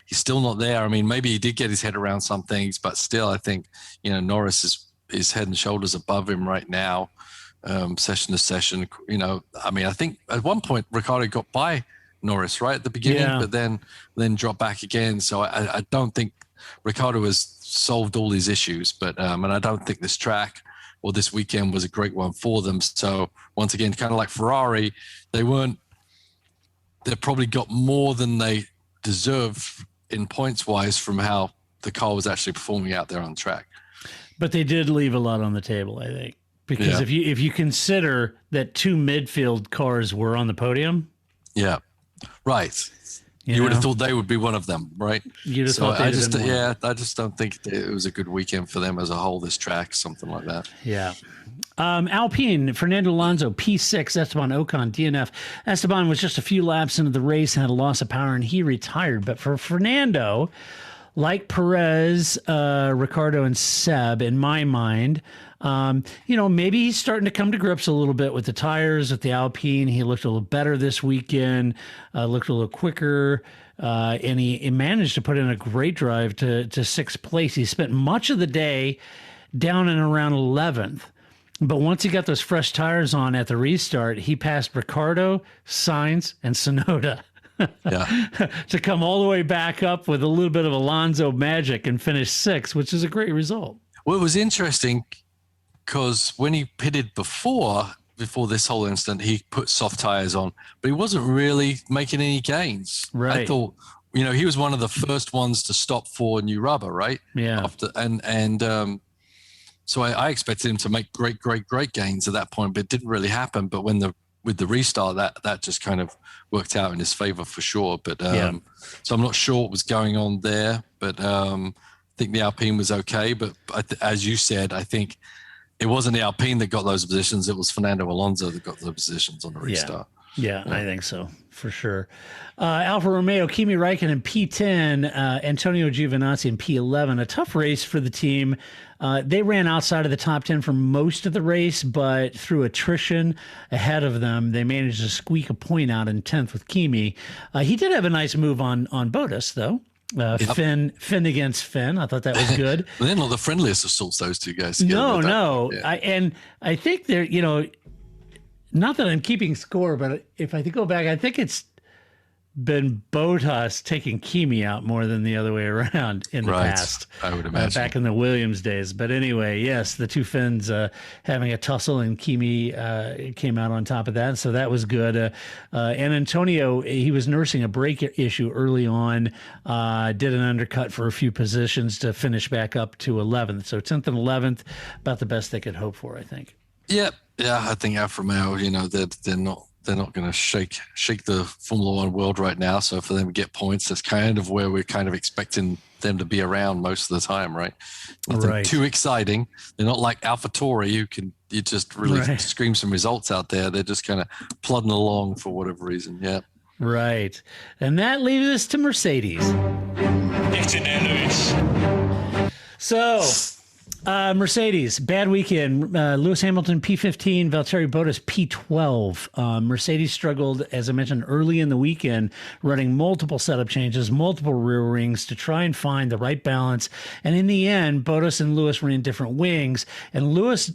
he's still not there. I mean, maybe he did get his head around some things, but still, I think, Norris is head and shoulders above him right now, session to session. I mean, I think at one point Ricciardo got by Norris right at the beginning, but then dropped back again. So I don't think Ricciardo has solved all these issues, but and I don't think this track or this weekend was a great one for them. So once again, kind of like Ferrari, they probably got more than they deserve in points wise from how the car was actually performing out there on the track. But they did leave a lot on the table, I think, because if you consider that 2 midfield cars were on the podium. Yeah, right. You would have thought they would be one of them, right? You'd have thought I just don't think it was a good weekend for them as a whole, this track, something like that. Yeah. Alpine, Fernando Alonso, P6, Esteban Ocon, DNF. Esteban was just a few laps into the race and had a loss of power, and he retired. But for Fernando, like Perez, Ricardo, and Seb, in my mind. Maybe he's starting to come to grips a little bit with the tires, with the Alpine. He looked a little better this weekend, looked a little quicker, and he managed to put in a great drive to sixth place. He spent much of the day down and around 11th. But once he got those fresh tires on at the restart, he passed Ricardo, Sainz, and Tsunoda. To come all the way back up with a little bit of Alonso magic and finish sixth, which is a great result. Well, it was interesting because when he pitted before this whole incident, he put soft tires on, but he wasn't really making any gains. Right. I thought, he was one of the first ones to stop for new rubber, right? Yeah. So I expected him to make great gains at that point, but it didn't really happen. But with the restart, that just kind of worked out in his favor for sure. But so I'm not sure what was going on there, but I think the Alpine was okay. But as you said, I think it wasn't the Alpine that got those positions. It was Fernando Alonso that got those positions on the restart. Yeah, I think so, for sure. Alfa Romeo, Kimi Räikkönen P10, Antonio Giovinazzi in P11. A tough race for the team. They ran outside of the top 10 for most of the race, but through attrition ahead of them, they managed to squeak a point out in 10th with Kimi. He did have a nice move on Bottas, though. Finn against Finn. I thought that was good. They're not the friendliest of sorts, those two guys. No. Yeah. I think they're, not that I'm keeping score, but if I go back, I think it's been Bottas taking Kimi out more than the other way around in the past. I would imagine. Back in the Williams days. But anyway, yes, the two Finns having a tussle, and Kimi came out on top of that. So that was good. And Antonio, he was nursing a brake issue early on, did an undercut for a few positions to finish back up to 11th. So 10th and 11th, about the best they could hope for, I think. Yeah, I think Alfa Romeo, they're not going to shake the Formula One world right now. So for them to get points, that's kind of where we're kind of expecting them to be around most of the time, right? Nothing too exciting. They're not like AlphaTauri, you just really scream some results out there. They're just kind of plodding along for whatever reason. Yeah. Right. And that leaves us to Mercedes. Get in there, Lewis. So, Mercedes, bad weekend. Lewis Hamilton, P15, Valtteri Bottas, P12. Mercedes struggled, as I mentioned, early in the weekend, running multiple setup changes, multiple rear rings to try and find the right balance. And in the end, Bottas and Lewis ran different wings, and Lewis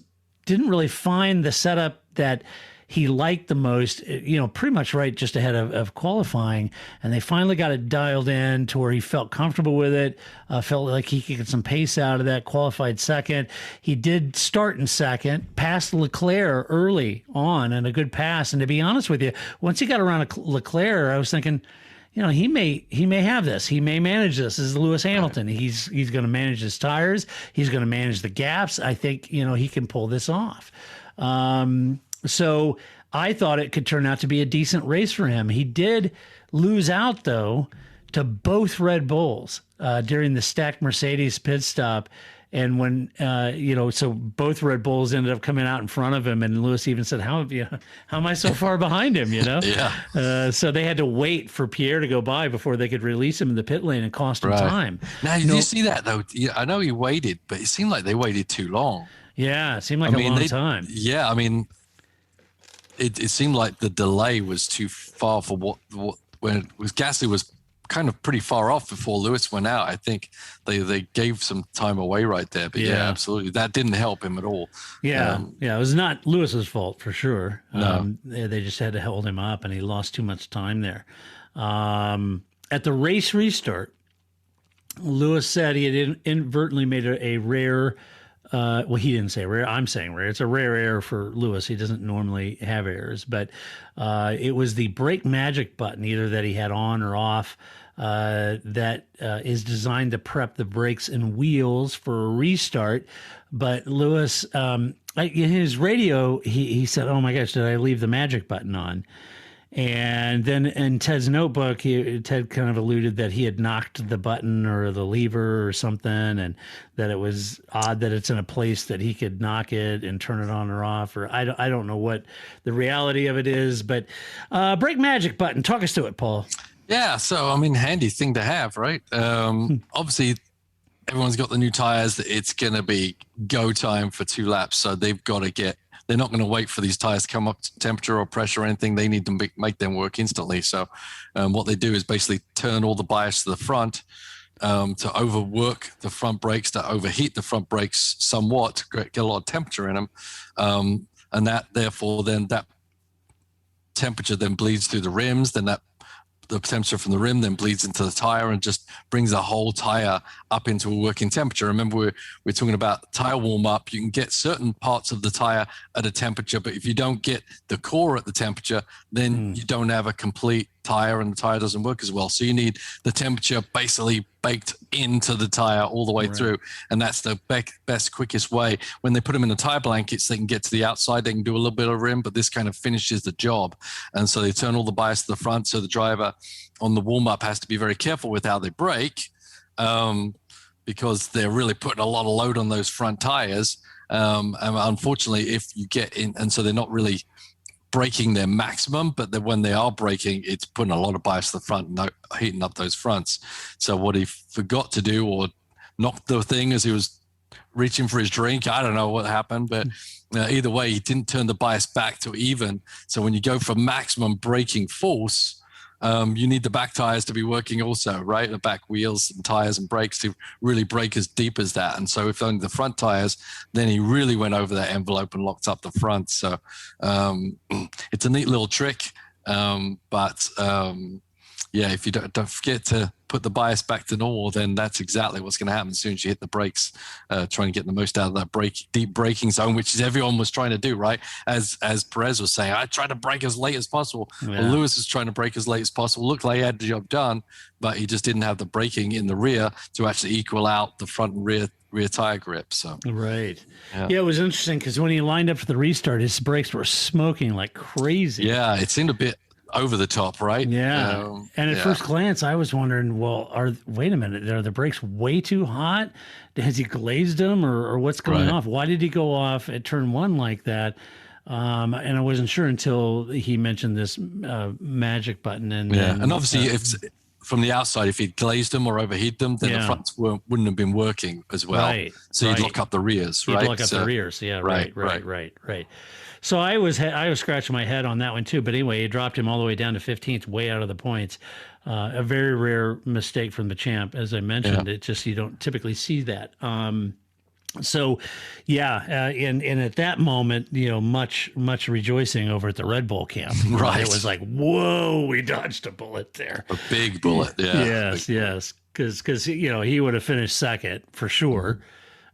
didn't really find the setup that he liked the most, pretty much right just ahead of qualifying. And they finally got it dialed in to where he felt comfortable with it, felt like he could get some pace out of that, qualified second. He did start in second, passed Leclerc early on, and a good pass. And to be honest with you, once he got around Leclerc, I was thinking, he may have this. He may manage this. This is Lewis Hamilton. He's going to manage his tires. He's going to manage the gaps. I think, he can pull this off. So I thought it could turn out to be a decent race for him. He did lose out, though, to both Red Bulls during the stacked Mercedes pit stop. And when, so both Red Bulls ended up coming out in front of him. And Lewis even said, how am I so far behind him, Yeah. So they had to wait for Pierre to go by before they could release him in the pit lane and cost him time. Now, did you see that, though? Yeah, I know he waited, but it seemed like they waited too long. Yeah, it seemed like a long time. Yeah, I mean, it seemed like the delay was too far for when it was Gasly was kind of pretty far off before Lewis went out. I think they gave some time away right there. But yeah, absolutely. That didn't help him at all. Yeah. It was not Lewis's fault for sure. No. They just had to hold him up, and he lost too much time there. At the race restart, Lewis said he had inadvertently made a rare he didn't say rare. I'm saying rare. It's a rare error for Lewis. He doesn't normally have errors, but it was the brake magic button, either that he had on or off, that is designed to prep the brakes and wheels for a restart. But Lewis, in his radio, he said, "Oh my gosh, did I leave the magic button on?" And then in Ted's notebook, Ted kind of alluded that he had knocked the button or the lever or something, and that it was odd that it's in a place that he could knock it and turn it on or off. Or I don't know what the reality of it is, but brake magic button. Talk us to it, Paul. Yeah, so I mean, handy thing to have, right? Obviously, everyone's got the new tires. It's going to be go time for 2 laps, so they've got to get. They're not going to wait for these tires to come up to temperature or pressure or anything. They need to make them work instantly. So, what they do is basically turn all the bias to the front to overwork the front brakes, to overheat the front brakes somewhat, to get a lot of temperature in them, and that therefore then that temperature then bleeds through the rims. Then the temperature from the rim then bleeds into the tire and just brings the whole tire up into a working temperature. Remember, we're talking about tire warm up. You can get certain parts of the tire at a temperature, but if you don't get the core at the temperature, then you don't have a complete tire and the tire doesn't work as well. So you need the temperature basically baked into the tire all the way through. And that's the best, quickest way. When they put them in the tire blankets, they can get to the outside, they can do a little bit of rim, but this kind of finishes the job. And so they turn all the bias to the front. So the driver on the warm up has to be very careful with how they brake, because they're really putting a lot of load on those front tires. And unfortunately, if you get in, and so they're not really braking their maximum, but then when they are braking, it's putting a lot of bias to the front and heating up those fronts. So what he forgot to do, or knocked the thing as he was reaching for his drink, I don't know what happened, but either way, he didn't turn the bias back to even. So when you go for maximum braking force, you need the back tires to be working also, right? The back wheels and tires and brakes to really brake as deep as that. And so if only the front tires, then he really went over that envelope and locked up the front. So it's a neat little trick. Yeah, if you don't forget to put the bias back to normal, then that's exactly what's going to happen as soon as you hit the brakes, trying to get the most out of that deep braking zone, which is everyone was trying to do, right? As Perez was saying, I tried to brake as late as possible. Yeah. Well, Lewis was trying to brake as late as possible. Looked like he had the job done, but he just didn't have the braking in the rear to actually equal out the front and rear tire grip. So right, yeah, it was interesting because when he lined up for the restart, his brakes were smoking like crazy. Yeah, it seemed a bit over the top, right? Yeah. And at first glance, I was wondering, well, wait a minute, are the brakes way too hot? Has he glazed them or what's going off? Why did he go off at turn 1 like that? And I wasn't sure until he mentioned this magic button. And and obviously, if from the outside, if he'd glazed them or overheat them, then the fronts wouldn't have been working as well. Right. So you'd lock up the rears, right? You'd lock up the rears. Yeah. Right. So I was scratching my head on that one too. But anyway, he dropped him all the way down to 15th, way out of the points. A very rare mistake from the champ, as I mentioned. It just, you don't typically see that. And at that moment, much rejoicing over at the Red Bull camp. Right, it was like, whoa, we dodged a bullet there. A big bullet, yeah. Yes, because he would have finished second for sure.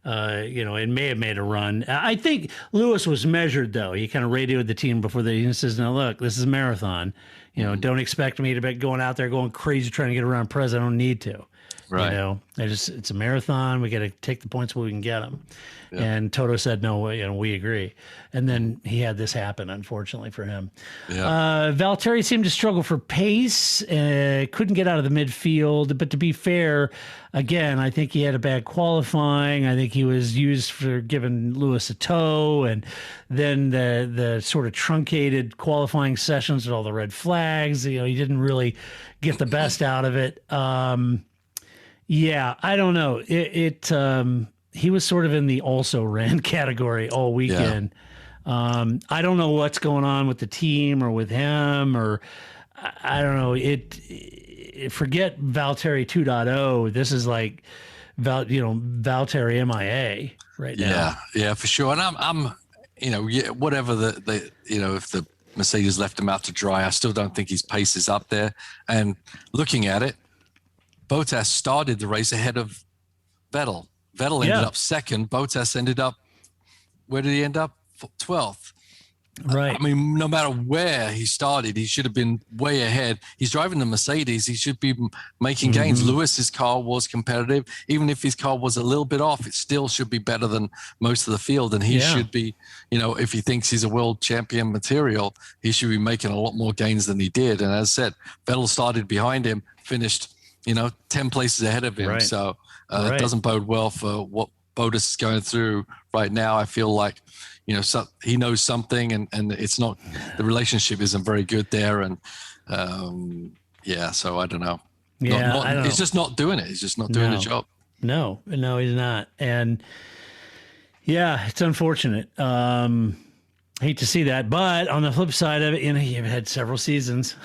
It may have made a run. I think Lewis was measured, though. He kind of radioed the team before he says, "Now look, this is a marathon. Don't expect me to be going out there going crazy trying to get around Perez. I don't need to. Right. It's a marathon. We got to take the points where we can get them." Yeah. And Toto said, "No, we agree." And then he had this happen, unfortunately for him. Yeah. Valtteri seemed to struggle for pace, couldn't get out of the midfield. But to be fair, again, I think he had a bad qualifying. I think he was used for giving Lewis a tow, and then the sort of truncated qualifying sessions with all the red flags. He didn't really get the best out of it. Yeah, I don't know. He was sort of in the also ran category all weekend. Yeah. I don't know what's going on with the team or with him, or I don't know. Forget Valtteri 2.0. This is like Valtteri MIA right now. Yeah, for sure. And I'm whatever if the Mercedes left him out to dry, I still don't think his pace is up there. And looking at it, Bottas started the race ahead of Vettel. Vettel ended up second. Bottas ended up, where did he end up? 12th. Right. I mean, no matter where he started, he should have been way ahead. He's driving the Mercedes. He should be making gains. Lewis's car was competitive. Even if his car was a little bit off, it still should be better than most of the field. And he should be, if he thinks he's a world champion material, he should be making a lot more gains than he did. And as I said, Vettel started behind him, finished 10 places ahead of him. Right. So it doesn't bode well for what Bottas is going through right now. I feel like, he knows something and it's not, the relationship isn't very good there. And Yeah, so I don't know. Yeah, I don't he's know. just not doing it. He's just not doing the job. No, he's not. And yeah, it's unfortunate. Hate to see that, but on the flip side of it, you've had several seasons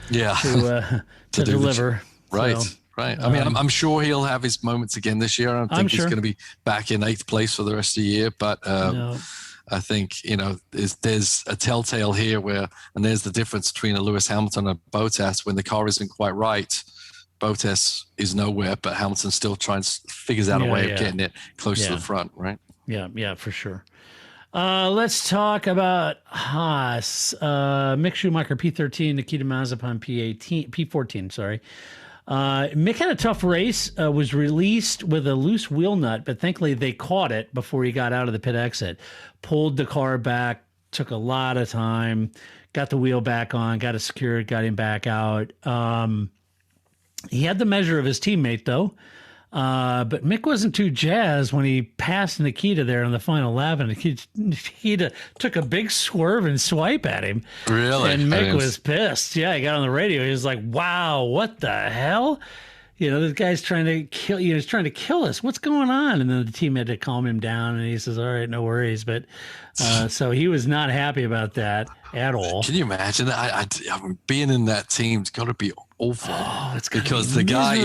to deliver. Right. So, right. I mean, I'm sure he'll have his moments again this year. I don't think he's going to be back in 8th place for the rest of the year, but I think, there's a telltale here and there's the difference between a Lewis Hamilton and a Bottas. When the car isn't quite right, Bottas is nowhere, but Hamilton still figures out a way of getting it close to the front, right? Yeah, for sure. Let's talk about Haas. Mick Schumacher, P13, Nikita Mazepin, P14, sorry. Mick had a tough race, was released with a loose wheel nut, but thankfully they caught it before he got out of the pit exit. Pulled the car back, took a lot of time, got the wheel back on, got it secured, got him back out. He had the measure of his teammate, though. But Mick wasn't too jazzed when he passed Nikita there on the final lap, and Nikita took a big swerve and swipe at him. Really? And Mick was pissed. Yeah, he got on the radio. He was like, "Wow, what the hell? This guy's trying to kill. He's trying to kill us. What's going on?" And then the team had to calm him down, and he says, "All right, no worries." But so he was not happy about that at all. Can you imagine that? I mean, being in that team's got to be awful. Oh, it's because the guy,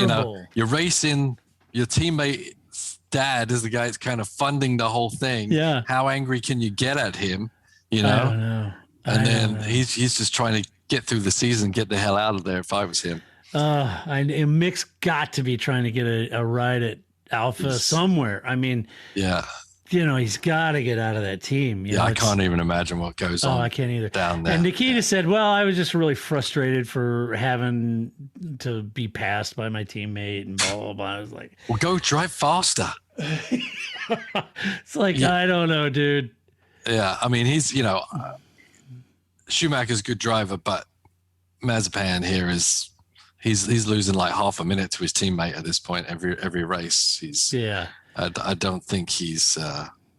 you're racing. Your teammate's dad is the guy that's kind of funding the whole thing. Yeah. How angry can you get at him? I don't know. And then he's just trying to get through the season, get the hell out of there if I was him. Mick's got to be trying to get a ride at Alpha somewhere. I mean, yeah. He's got to get out of that team. I can't even imagine what goes on. I can't either. Down there. And Nikita said, "Well, I was just really frustrated for having to be passed by my teammate and blah, blah, blah." I was like, "Well, go drive faster." It's like, I don't know, dude. Yeah. I mean, he's, Schumacher's a good driver, but Mazepin here he's losing like half a minute to his teammate at this point every race. I don't think he's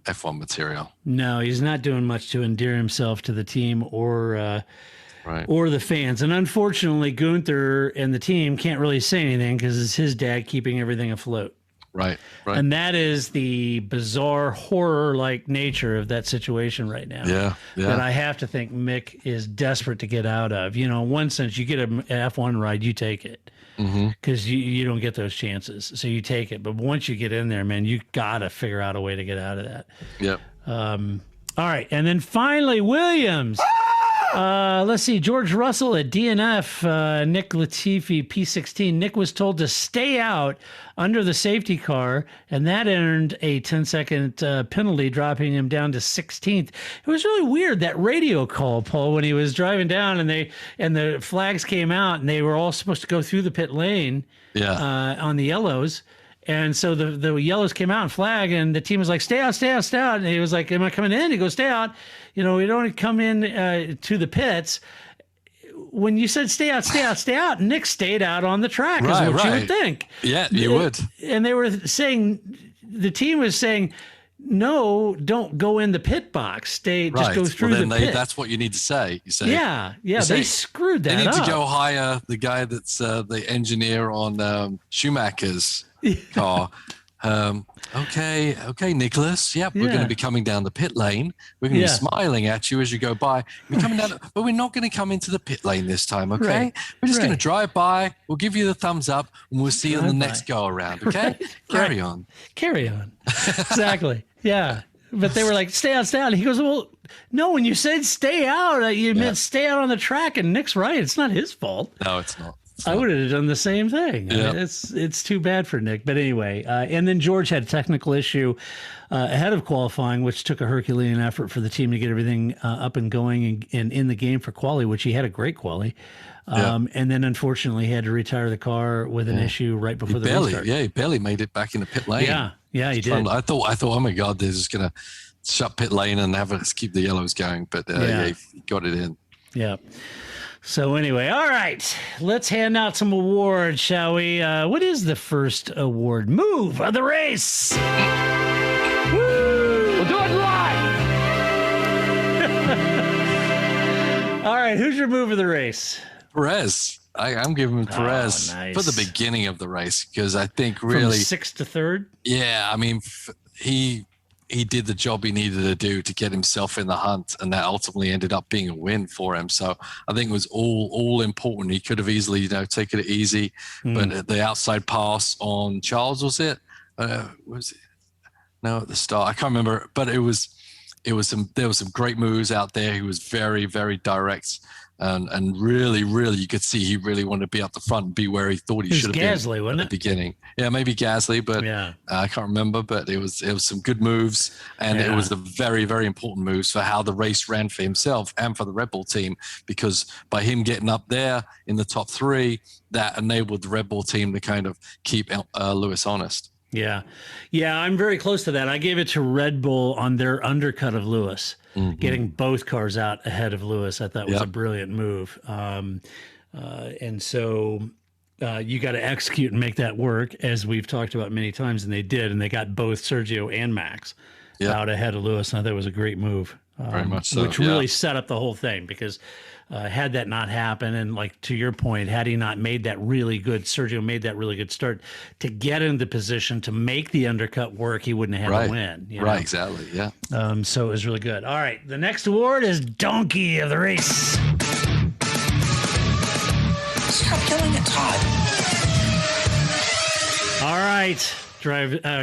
F1 material. No, he's not doing much to endear himself to the team or the fans. And unfortunately, Gunther and the team can't really say anything because it's his dad keeping everything afloat. Right. And that is the bizarre horror-like nature of that situation right now. Yeah. That I have to think Mick is desperate to get out of. In one sense, you get an F1 ride, you take it. Because you don't get those chances, so you take it. But once you get in there, man, you gotta figure out a way to get out of that. Yep. All right, and then finally Williams. Let's see, George Russell at DNF, Nick Latifi P16. Nick was told to stay out under the safety car, and that earned a 10-second penalty, dropping him down to 16th. It was really weird, that radio call, Paul, when he was driving down and the flags came out and they were all supposed to go through the pit lane on the yellows. And so the yellows came out and flag, and the team was like, "Stay out, stay out, stay out." And he was like, "Am I coming in?" He goes, "Stay out. We don't come in to the pits." When you said stay out, stay out, stay out, Nick stayed out on the track, is what you would think. Yeah, you would. And they were saying, the team was saying, "No, don't go in the pit box. Just go through the pit." That's what you need to say. You say, they screwed that up. They need to go hire the guy that's the engineer on Schumacher's car. Okay, Nicholas. Yep, we're going to be coming down the pit lane. We're going to be smiling at you as you go by. We're coming down, but we're not going to come into the pit lane this time. Okay, Right. we're just going to drive by. We'll give you the thumbs up, and we'll see you on the next go around. Okay, carry on. Exactly. Yeah. But they were like, "Stay out, stay out." And he goes, "Well, no, when you said stay out, you meant stay out on the track." And Nick's right. It's not his fault. No, it's not. I would have done the same thing. Yeah. I mean, it's too bad for Nick. But anyway, and then George had a technical issue ahead of qualifying, which took a Herculean effort for the team to get everything up and going and in the game for quali, which he had a great quali. And then unfortunately he had to retire the car with an issue right before the restart. Yeah, he barely made it back in the pit lane. Yeah, he did. I thought, oh my God, they're just going to shut pit lane and have us keep the yellows going. But he got it in. Yeah. So anyway, all right, let's hand out some awards, shall we? What is the first award? Move of the race. Woo! We'll do it live. All right, who's your move of the race? Perez. I'm giving Perez nice. for the beginning of the race because I think From really 6th to 3rd. Yeah, I mean, he did the job he needed to do to get himself in the hunt, and that ultimately ended up being a win for him. So I think it was all important. He could have easily, taken it easy, but the outside pass on Charles, was it? Was it? No, at the start I can't remember, but there was some great moves out there. He was very, very direct. And really, you could see he really wanted to be up the front and be where he thought he should have been Gasly, wasn't at the beginning. Yeah, maybe Gasly, but I can't remember. But it was some good moves, and it was a very, very important moves for how the race ran for himself and for the Red Bull team, because by him getting up there in the top 3, that enabled the Red Bull team to kind of keep Lewis honest. Yeah, I'm very close to that. I gave it to Red Bull on their undercut of Lewis. Getting both cars out ahead of Lewis, I thought was a brilliant move. And so you got to execute and make that work, as we've talked about many times, and they did. And they got both Sergio and Max out ahead of Lewis. And I thought it was a great move. Very much so. Which really set up the whole thing, because had that not happened, and like to your point, had he not made that really good, Sergio made that really good start to get into position to make the undercut work, he wouldn't have had to win. Right, exactly, yeah. So it was really good. All right, the next award is Donkey of the Race. Stop killing it, Todd. All right,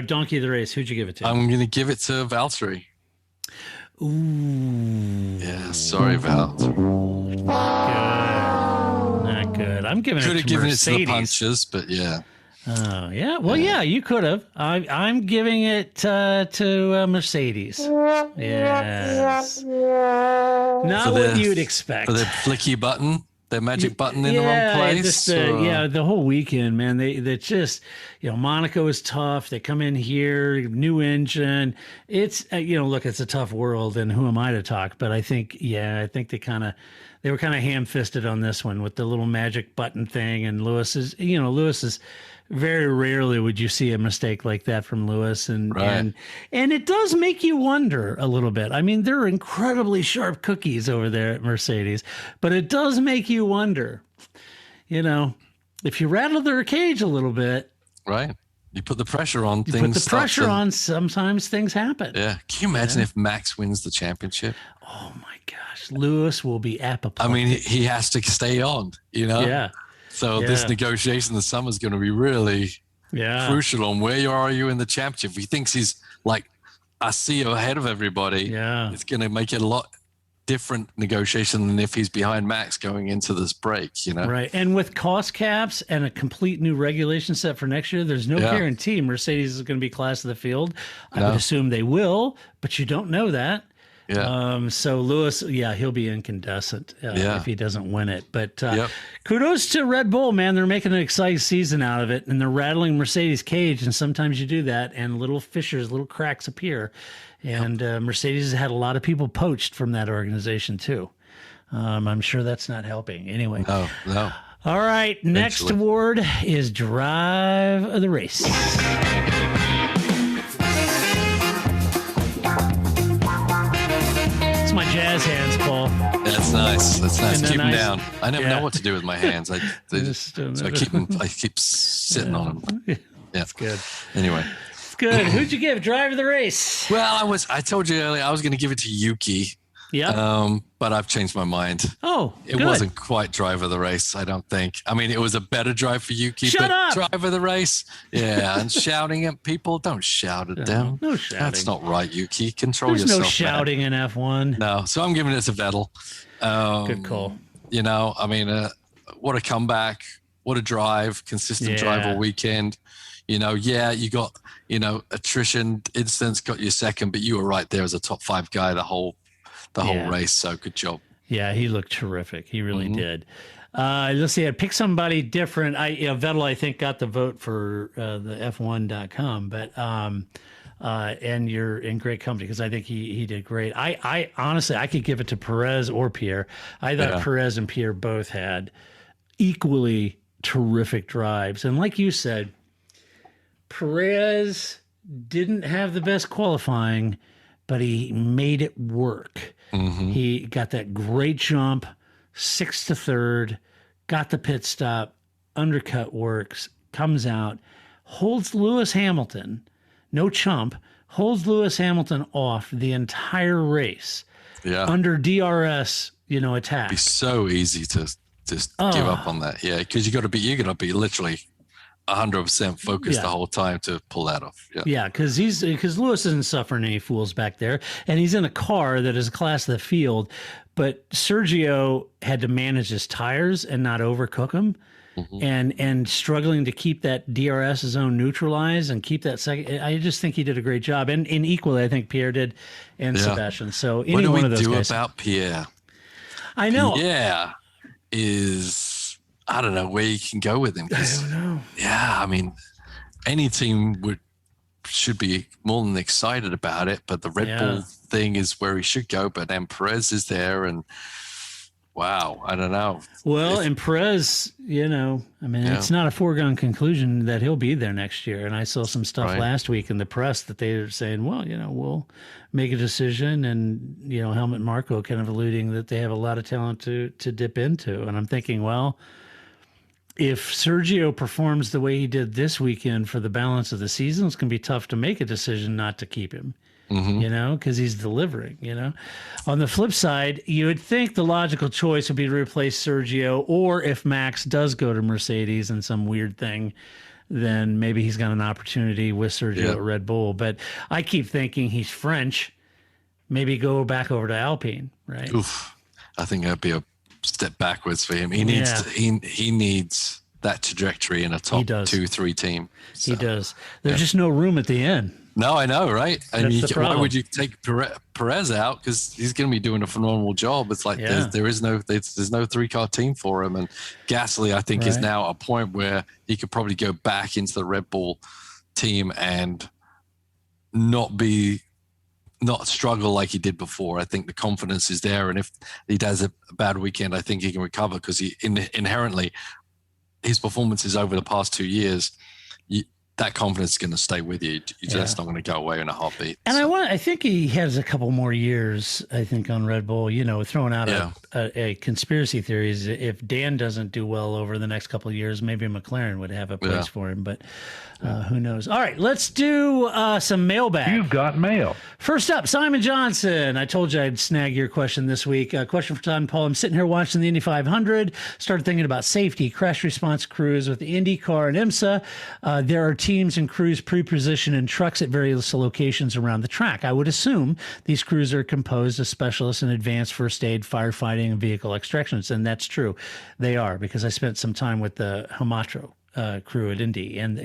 Donkey of the Race. Who'd you give it to? I'm going to give it to Valtteri. Ooh. Yeah, sorry, Val. Not good. I'm giving could it have to given Mercedes. it to the punches, but yeah. Oh, yeah. Well, yeah, you could have. I'm giving it to Mercedes. Yes. Not what you'd expect. For the flicky button, their magic button in the wrong place. The whole weekend, man. They just, Monaco is tough. They come in here, new engine. It's, look, it's a tough world, and who am I to talk? But I think they were kind of ham-fisted on this one with the little magic button thing. And Lewis is very rarely would you see a mistake like that from Lewis, and it does make you wonder a little bit. I mean, they're incredibly sharp cookies over there at Mercedes, but it does make you wonder, if you rattle their cage a little bit, right? You put the pressure on. Sometimes things happen. Yeah. Can you imagine if Max wins the championship? Oh my gosh, Lewis will be apoplectic. I mean, he has to stay on. Yeah. So this negotiation this summer is going to be really crucial on where are you in the championship. If he thinks he's like a CEO ahead of everybody, it's going to make it a lot different negotiation than if he's behind Max going into this break, Right. And with cost caps and a complete new regulation set for next year, there's no guarantee Mercedes is going to be class of the field. I would assume they will, but you don't know that. Yeah. So Lewis, he'll be incandescent if he doesn't win it. But kudos to Red Bull, man. They're making an exciting season out of it, and they're rattling Mercedes' cage. And sometimes you do that, and little fissures, little cracks appear. And Mercedes has had a lot of people poached from that organization too. I'm sure that's not helping. Anyway. No. All right. Next award is Drive of the Race. My jazz hands, Paul. That's nice. Keep them down. I never know what to do with my hands. So I keep sitting on them. Yeah, that's good. Anyway, it's good. Who'd you give Drive of the Race? Well, I told you earlier I was going to give it to Yuki. Yeah. But I've changed my mind. Oh, it wasn't quite Drive of the Race, I don't think. I mean, it was a better drive for Yuki. Shut up! Drive of the Race. Yeah, and shouting at people. Don't shout at them. No shouting. That's not right, Yuki. Control There's yourself. No shouting in F1. No, so I'm giving it to Vettel. Good call. I mean, what a comeback. What a drive. Consistent drive all weekend. You got, attrition incidents got you second, but you were right there as a top 5 guy the whole race. So good job. Yeah, he looked terrific. He really did. Let's see. I picked somebody different. Vettel, I think, got the vote for the F1.com, but and you're in great company because I think he did great. I honestly, I could give it to Perez or Pierre. I thought Perez and Pierre both had equally terrific drives, and like you said, Perez didn't have the best qualifying, but he made it work. He got that great jump, 6th to 3rd, got the pit stop, undercut works, comes out, holds Lewis Hamilton, no chump, holds Lewis Hamilton off the entire race. Yeah. Under DRS, attack. It'd be so easy to just give up on that. Yeah, because you're gonna be literally 100% focused the whole time to pull that off. Yeah, because Lewis isn't suffering any fools back there, and he's in a car that is a class of the field. But Sergio had to manage his tires and not overcook them, and struggling to keep that DRS zone neutralized and keep that second. I just think he did a great job, and equally, I think Pierre did, and Sebastian. So any one of those guys. What do we do about Pierre? I know. Pierre is, I don't know where you can go with him. I don't know. Yeah, I mean, any team should be more than excited about it, but the Red Bull thing is where he should go. But then Perez is there, and wow, I don't know. Well, and Perez, it's not a foregone conclusion that he'll be there next year. And I saw some stuff last week in the press that they were saying, well, we'll make a decision, and Helmut Marko kind of alluding that they have a lot of talent to dip into. And I'm thinking, well, if Sergio performs the way he did this weekend for the balance of the season, it's going to be tough to make a decision not to keep him, because he's delivering, On the flip side, you would think the logical choice would be to replace Sergio, or if Max does go to Mercedes and some weird thing, then maybe he's got an opportunity with Sergio at Red Bull. But I keep thinking he's French. Maybe go back over to Alpine, right? Oof. I think that'd be a step backwards for him. He needs that trajectory in a top 2-3 team. So, he does. There's just no room at the end. No, I know, right? And why would you take Perez out? Because he's going to be doing a phenomenal job. It's like there's no 3-car team for him. And Gasly, I think, is now at a point where he could probably go back into the Red Bull team and not struggle like he did before. I think the confidence is there, and if he does a bad weekend, I think he can recover, because he inherently, his performances over the past 2 years, that confidence is going to stay with you. You're just not going to go away in a heartbeat. And I think he has a couple more years, I think, on Red Bull, throwing out a conspiracy theories. If Dan doesn't do well over the next couple of years, maybe McLaren would have a place for him, but who knows? All right, let's do some mailbag. You've got mail. First up, Simon Johnson. I told you I'd snag your question this week. Question for Todd and Paul. I'm sitting here watching the Indy 500, started thinking about safety, crash response crews with the IndyCar and IMSA. There are teams and crews pre-positioned in trucks at various locations around the track. I would assume these crews are composed of specialists in advanced first aid, firefighting, and vehicle extractions, and that's true. They are, because I spent some time with the Hamatro crew at Indy, and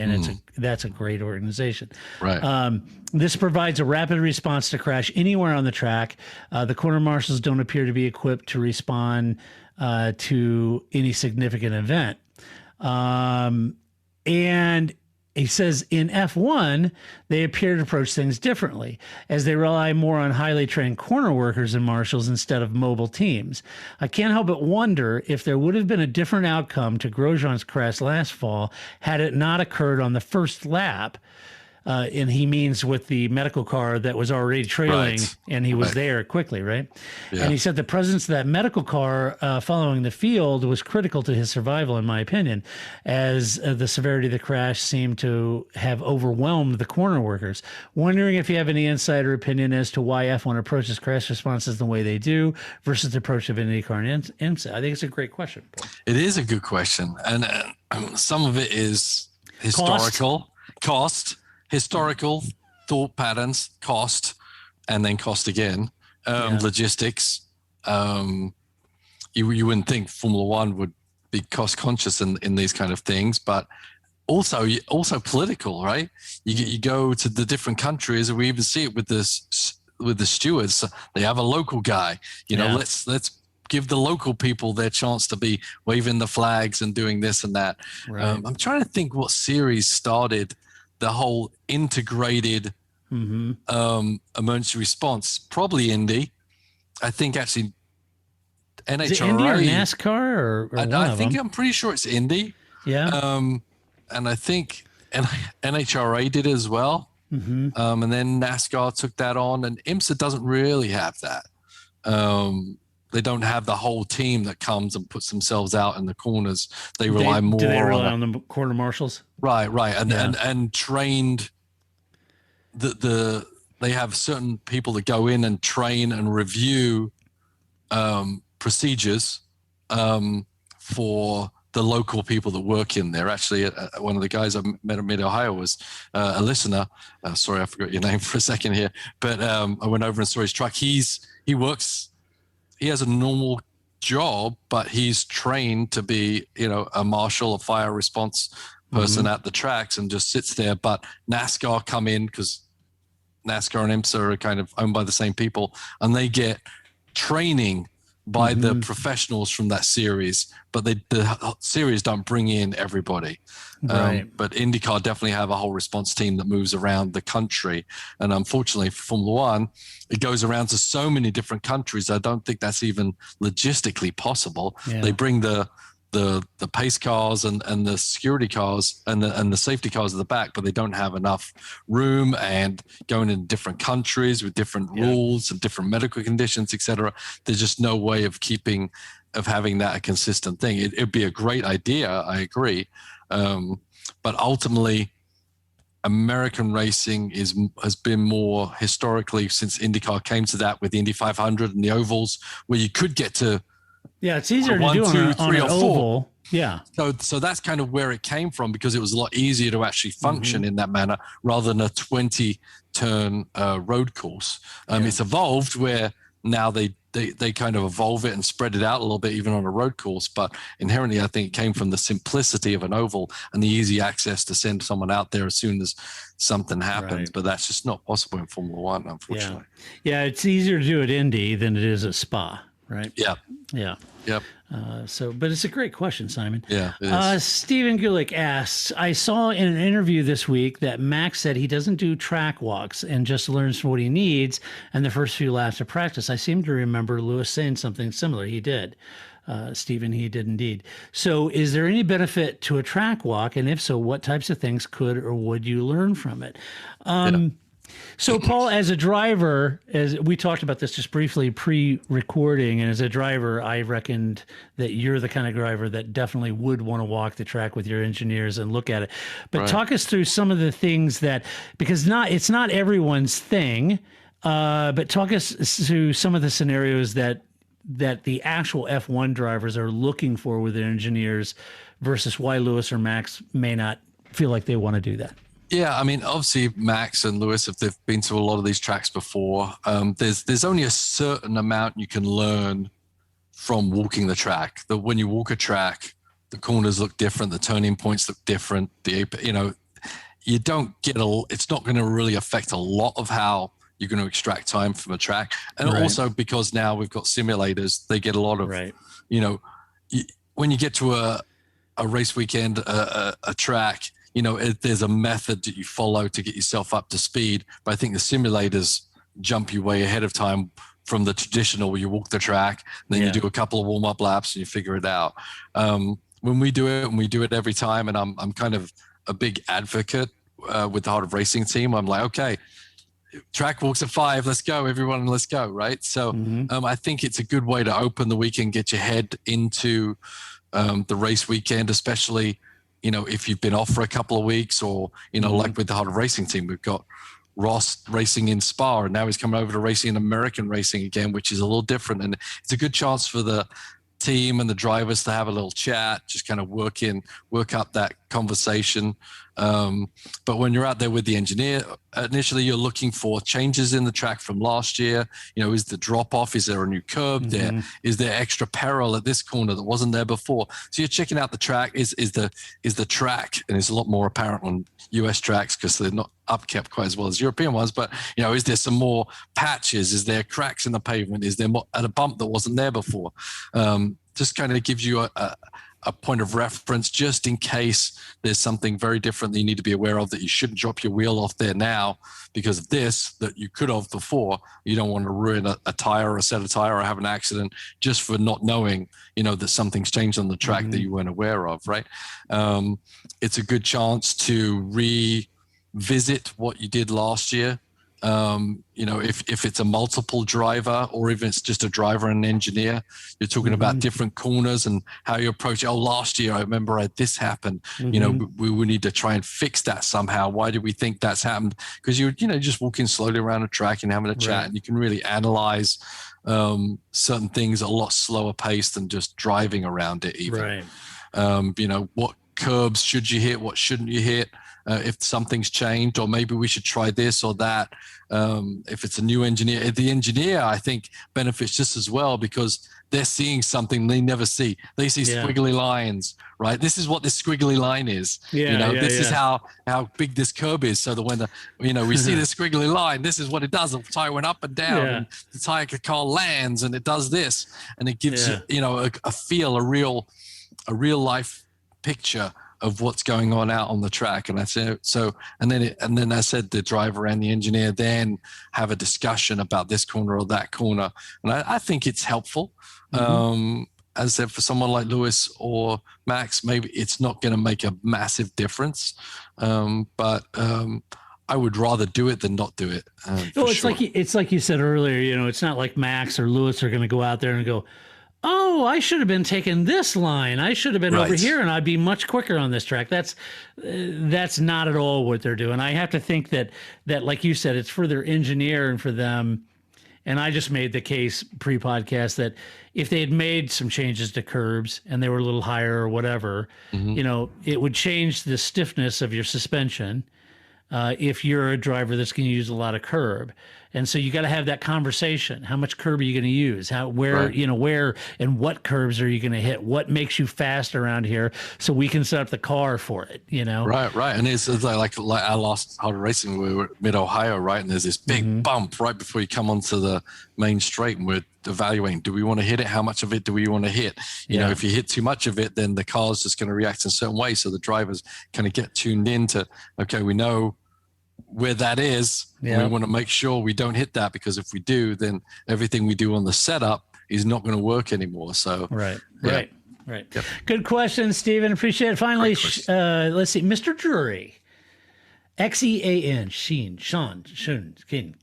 that's a great organization. Right. This provides a rapid response to crash anywhere on the track. The corner marshals don't appear to be equipped to respond to any significant event. And he says in F1, they appear to approach things differently, as they rely more on highly trained corner workers and marshals instead of mobile teams. I can't help but wonder if there would have been a different outcome to Grosjean's crash last fall had it not occurred on the first lap. And he means with the medical car that was already trailing, and he was there quickly, right? Yeah. And he said the presence of that medical car following the field was critical to his survival, in my opinion, as the severity of the crash seemed to have overwhelmed the corner workers. Wondering if you have any insight or opinion as to why F1 approaches crash responses the way they do versus the approach of IndyCar and IMSA. I think it's a great question. It is a good question. And some of it is historical cost historical thought patterns, cost, and then cost again, logistics. You wouldn't think Formula One would be cost conscious in these kind of things, but also political, right? You go to the different countries, and we even see it with the stewards. They have a local guy, let's give the local people their chance to be waving the flags and doing this and that. Right. I'm trying to think what series started the whole integrated emergency response. Probably Indy. I think actually NHRA. Is it Indy or NASCAR or I think I'm pretty sure it's Indy. Yeah. And I think NHRA did as well. Mm-hmm. And then NASCAR took that on, and IMSA doesn't really have that. they don't have the whole team that comes and puts themselves out in the corners. They rely more. Do they rely on the quarter marshals? Right, and trained. They have certain people that go in and train and review procedures for the local people that work in there. Actually, one of the guys I met at Mid-Ohio was a listener. Sorry, I forgot your name for a second here. But I went over and saw his truck. He has a normal job, but he's trained to be, a marshal, a fire response person at the tracks, and just sits there. But NASCAR come in, because NASCAR and IMSA are kind of owned by the same people, and they get training by the professionals from that series, but the series don't bring in everybody. Right. But IndyCar definitely have a whole response team that moves around the country. And unfortunately for Formula One, it goes around to so many different countries. I don't think that's even logistically possible. Yeah. They bring the pace cars and the security cars and the safety cars at the back, but they don't have enough room, and going in different countries with different rules and different medical conditions, etc. There's just no way of having that a consistent thing. It'd be a great idea, I agree, but ultimately, American racing has been more historically, since IndyCar came to that with the Indy 500 and the ovals, where you could get to. Yeah, it's easier to do on an oval. Yeah. So that's kind of where it came from, because it was a lot easier to actually function in that manner rather than a 20-turn road course. It's evolved where now they kind of evolve it and spread it out a little bit, even on a road course. But inherently, I think it came from the simplicity of an oval and the easy access to send someone out there as soon as something happens. Right. But that's just not possible in Formula One, unfortunately. Yeah, it's easier to do at Indy than it is at Spa. Right. Yeah. Yeah. Yep. But it's a great question, Simon. Yeah. It is. Stephen Gulick asks, I saw in an interview this week that Max said he doesn't do track walks and just learns what he needs and the first few laps of practice. I seem to remember Lewis saying something similar. He did. Stephen, he did indeed. So is there any benefit to a track walk? And if so, what types of things could or would you learn from it? So, Paul, as a driver, as we talked about this just briefly pre-recording, and as a driver, I reckoned that you're the kind of driver that definitely would want to walk the track with your engineers and look at it. But talk us through some of the things that, because it's not everyone's thing, but talk us through some of the scenarios that the actual F1 drivers are looking for with their engineers versus why Lewis or Max may not feel like they want to do that. Yeah, I mean, obviously Max and Lewis, if they've been to a lot of these tracks before, there's only a certain amount you can learn from walking the track. That when you walk a track, the corners look different, the turning points look different. You don't get it's not going to really affect a lot of how you're going to extract time from a track. And also because now we've got simulators, they get a lot of, when you get to a race weekend, a track, there's a method that you follow to get yourself up to speed. But I think the simulators jump you way ahead of time from the traditional where you walk the track, and then you do a couple of warm-up laps and you figure it out. When we do it, and we do it every time, and I'm kind of a big advocate with the Heart of Racing team. I'm like, okay, track walks at 5, let's go, everyone, let's go, right? So I think it's a good way to open the weekend, get your head into the race weekend, especially if you've been off for a couple of weeks, or, like with the Heart of Racing team, we've got Ross racing in Spa, and now he's coming over to racing in American racing again, which is a little different. And it's a good chance for the team and the drivers to have a little chat, just kind of work up that conversation. But when you're out there with the engineer, initially you're looking for changes in the track from last year. Is the drop off? Is there a new curb there? Is there extra peril at this corner that wasn't there before? So you're checking out the track. Is the track, and it's a lot more apparent on US tracks because they're not upkept quite as well as European ones, but is there some more patches? Is there cracks in the pavement? Is there a bump that wasn't there before? Just kind of gives you a point of reference just in case there's something very different that you need to be aware of, that you shouldn't drop your wheel off there now because of this that you could have before. You don't want to ruin a tire or a set of tire or have an accident just for not knowing, that something's changed on the track that you weren't aware of, right? It's a good chance to revisit what you did last year if it's a multiple driver or if it's just a driver and an engineer, you're talking about different corners and how you approach it. Oh, last year I remember this happened. We need to try and fix that somehow. Why do we think that's happened? Because you're just walking slowly around a track and having a chat, and you can really analyze certain things at a lot slower pace than just driving around it even. Right. What curbs should you hit? What shouldn't you hit? If something's changed, or maybe we should try this or that. If it's a new engineer, the engineer, I think, benefits just as well, because they're seeing something they never see. They see squiggly lines, right? This is what this squiggly line is. This is how big this curb is. So that when we see this squiggly line, this is what it does. The tire went up and down, and the tire car lands, and it does this, and it gives a feel, a real life picture of what's going on out on the track. And I said, and then I said the driver and the engineer then have a discussion about this corner or that corner. And I think it's helpful. As I said, for someone like Lewis or Max, maybe it's not going to make a massive difference. But I would rather do it than not do it. Well, it's like you said earlier, it's not like Max or Lewis are going to go out there and go, oh, I should have been taking this line. I should have been over here, and I'd be much quicker on this track. That's not at all what they're doing. I have to think that like you said, it's for their engineer and for them. And I just made the case pre-podcast that if they had made some changes to curbs and they were a little higher or whatever, it would change the stiffness of your suspension. If you're a driver that's going to use a lot of curb. And so you got to have that conversation. How much curb are you going to use? Where and what curbs are you going to hit? What makes you fast around here so we can set up the car for it, Right. And it's like our last hard racing, we were mid-Ohio, right? And there's this big bump right before you come onto the main straight, and we're evaluating, do we want to hit it? How much of it do we want to hit? If you hit too much of it, then the car's just going to react in a certain way. So the drivers kind of get tuned into, okay, we know where that is. We want to make sure we don't hit that, because if we do, then everything we do on the setup is not going to work anymore. So right. Yep. Good question, Stephen. Appreciate it. Finally, let's see, Mr. Drury, Xean, Sean, King,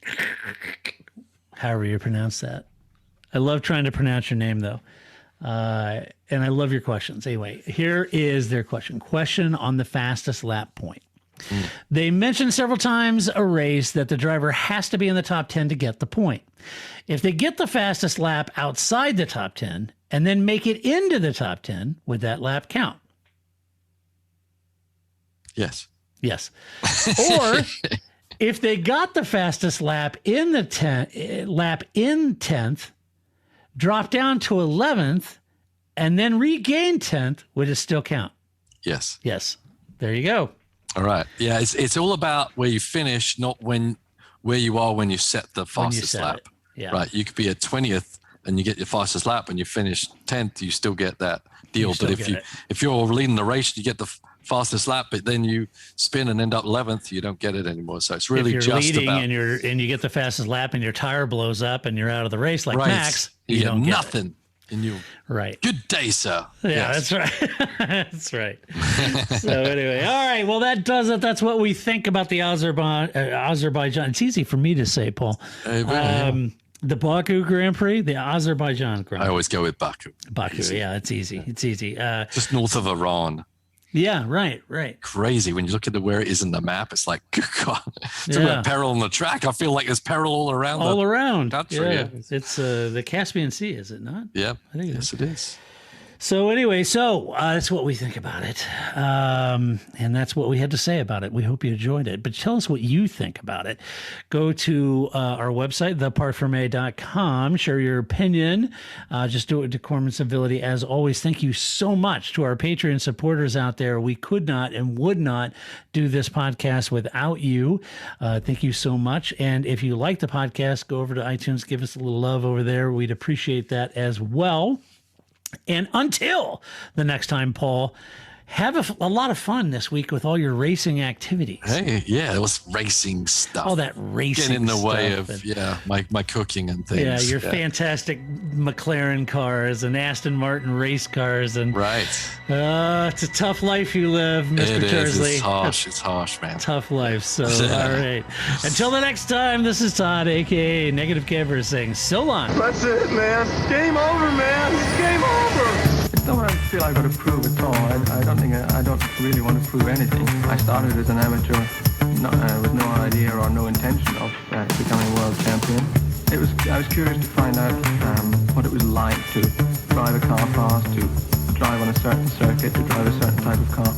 however you pronounce that. I love trying to pronounce your name though. And I love your questions. Anyway, here is their question on the fastest lap point. They mentioned several times a race that the driver has to be in the top 10 to get the point. If they get the fastest lap outside the top 10 and then make it into the top 10, would that lap count? Yes. Or if they got the fastest lap in the 10th, drop down to 11th, and then regain 10th, would it still count? Yes. There you go. All right. Yeah, it's all about where you finish, not where you are when you set the fastest lap. Yeah. Right. You could be at 20th and you get your fastest lap, and you finish 10th, you still get that deal. But if you're leading the race, you get the fastest lap, but then you spin and end up 11th, you don't get it anymore. So it's really if you're leading and you get the fastest lap and your tire blows up and you're out of the race like Max, you don't get nothing. And you good day, sir. Yeah, yes. That's right. That's right. So anyway, all right. Well, that does it. That's what we think about the Azerbaijan. It's easy for me to say, Paul. The Baku Grand Prix, the Azerbaijan Grand Prix. I always go with Baku. Easy. Yeah, it's easy. It's easy. Just north of Iran. Yeah, right. Crazy. When you look at where it is in the map, it's like, God, it's about peril on the track. I feel like there's peril all around. Country, yeah. It's the Caspian Sea, is it not? Yeah. I think it is. So anyway, that's what we think about it. And that's what we had to say about it. We hope you enjoyed it. But tell us what you think about it. Go to our website, theparcfermé.com. Share your opinion. Just do it with decorum and civility. As always, thank you so much to our Patreon supporters out there. We could not and would not do this podcast without you. Thank you so much. And if you like the podcast, go over to iTunes. Give us a little love over there. We'd appreciate that as well. And until the next time, Paul, have a lot of fun this week with all your racing activities. Hey, yeah, it was racing stuff. All that racing Get in the way of and, my cooking and things. Yeah, your fantastic McLaren cars and Aston Martin race cars and right. It's a tough life you live, Mr. Tursley. It's harsh, man. Tough life. So all right. Until the next time, this is Todd, aka Negative Camper, saying so long. That's it, man. Game over, man. Game over. It's not what I feel I've got to prove at all. I don't really want to prove anything. I started as an amateur with no idea or no intention of becoming world champion. I was curious to find out what it was like to drive a car fast, to drive on a certain circuit, to drive a certain type of car.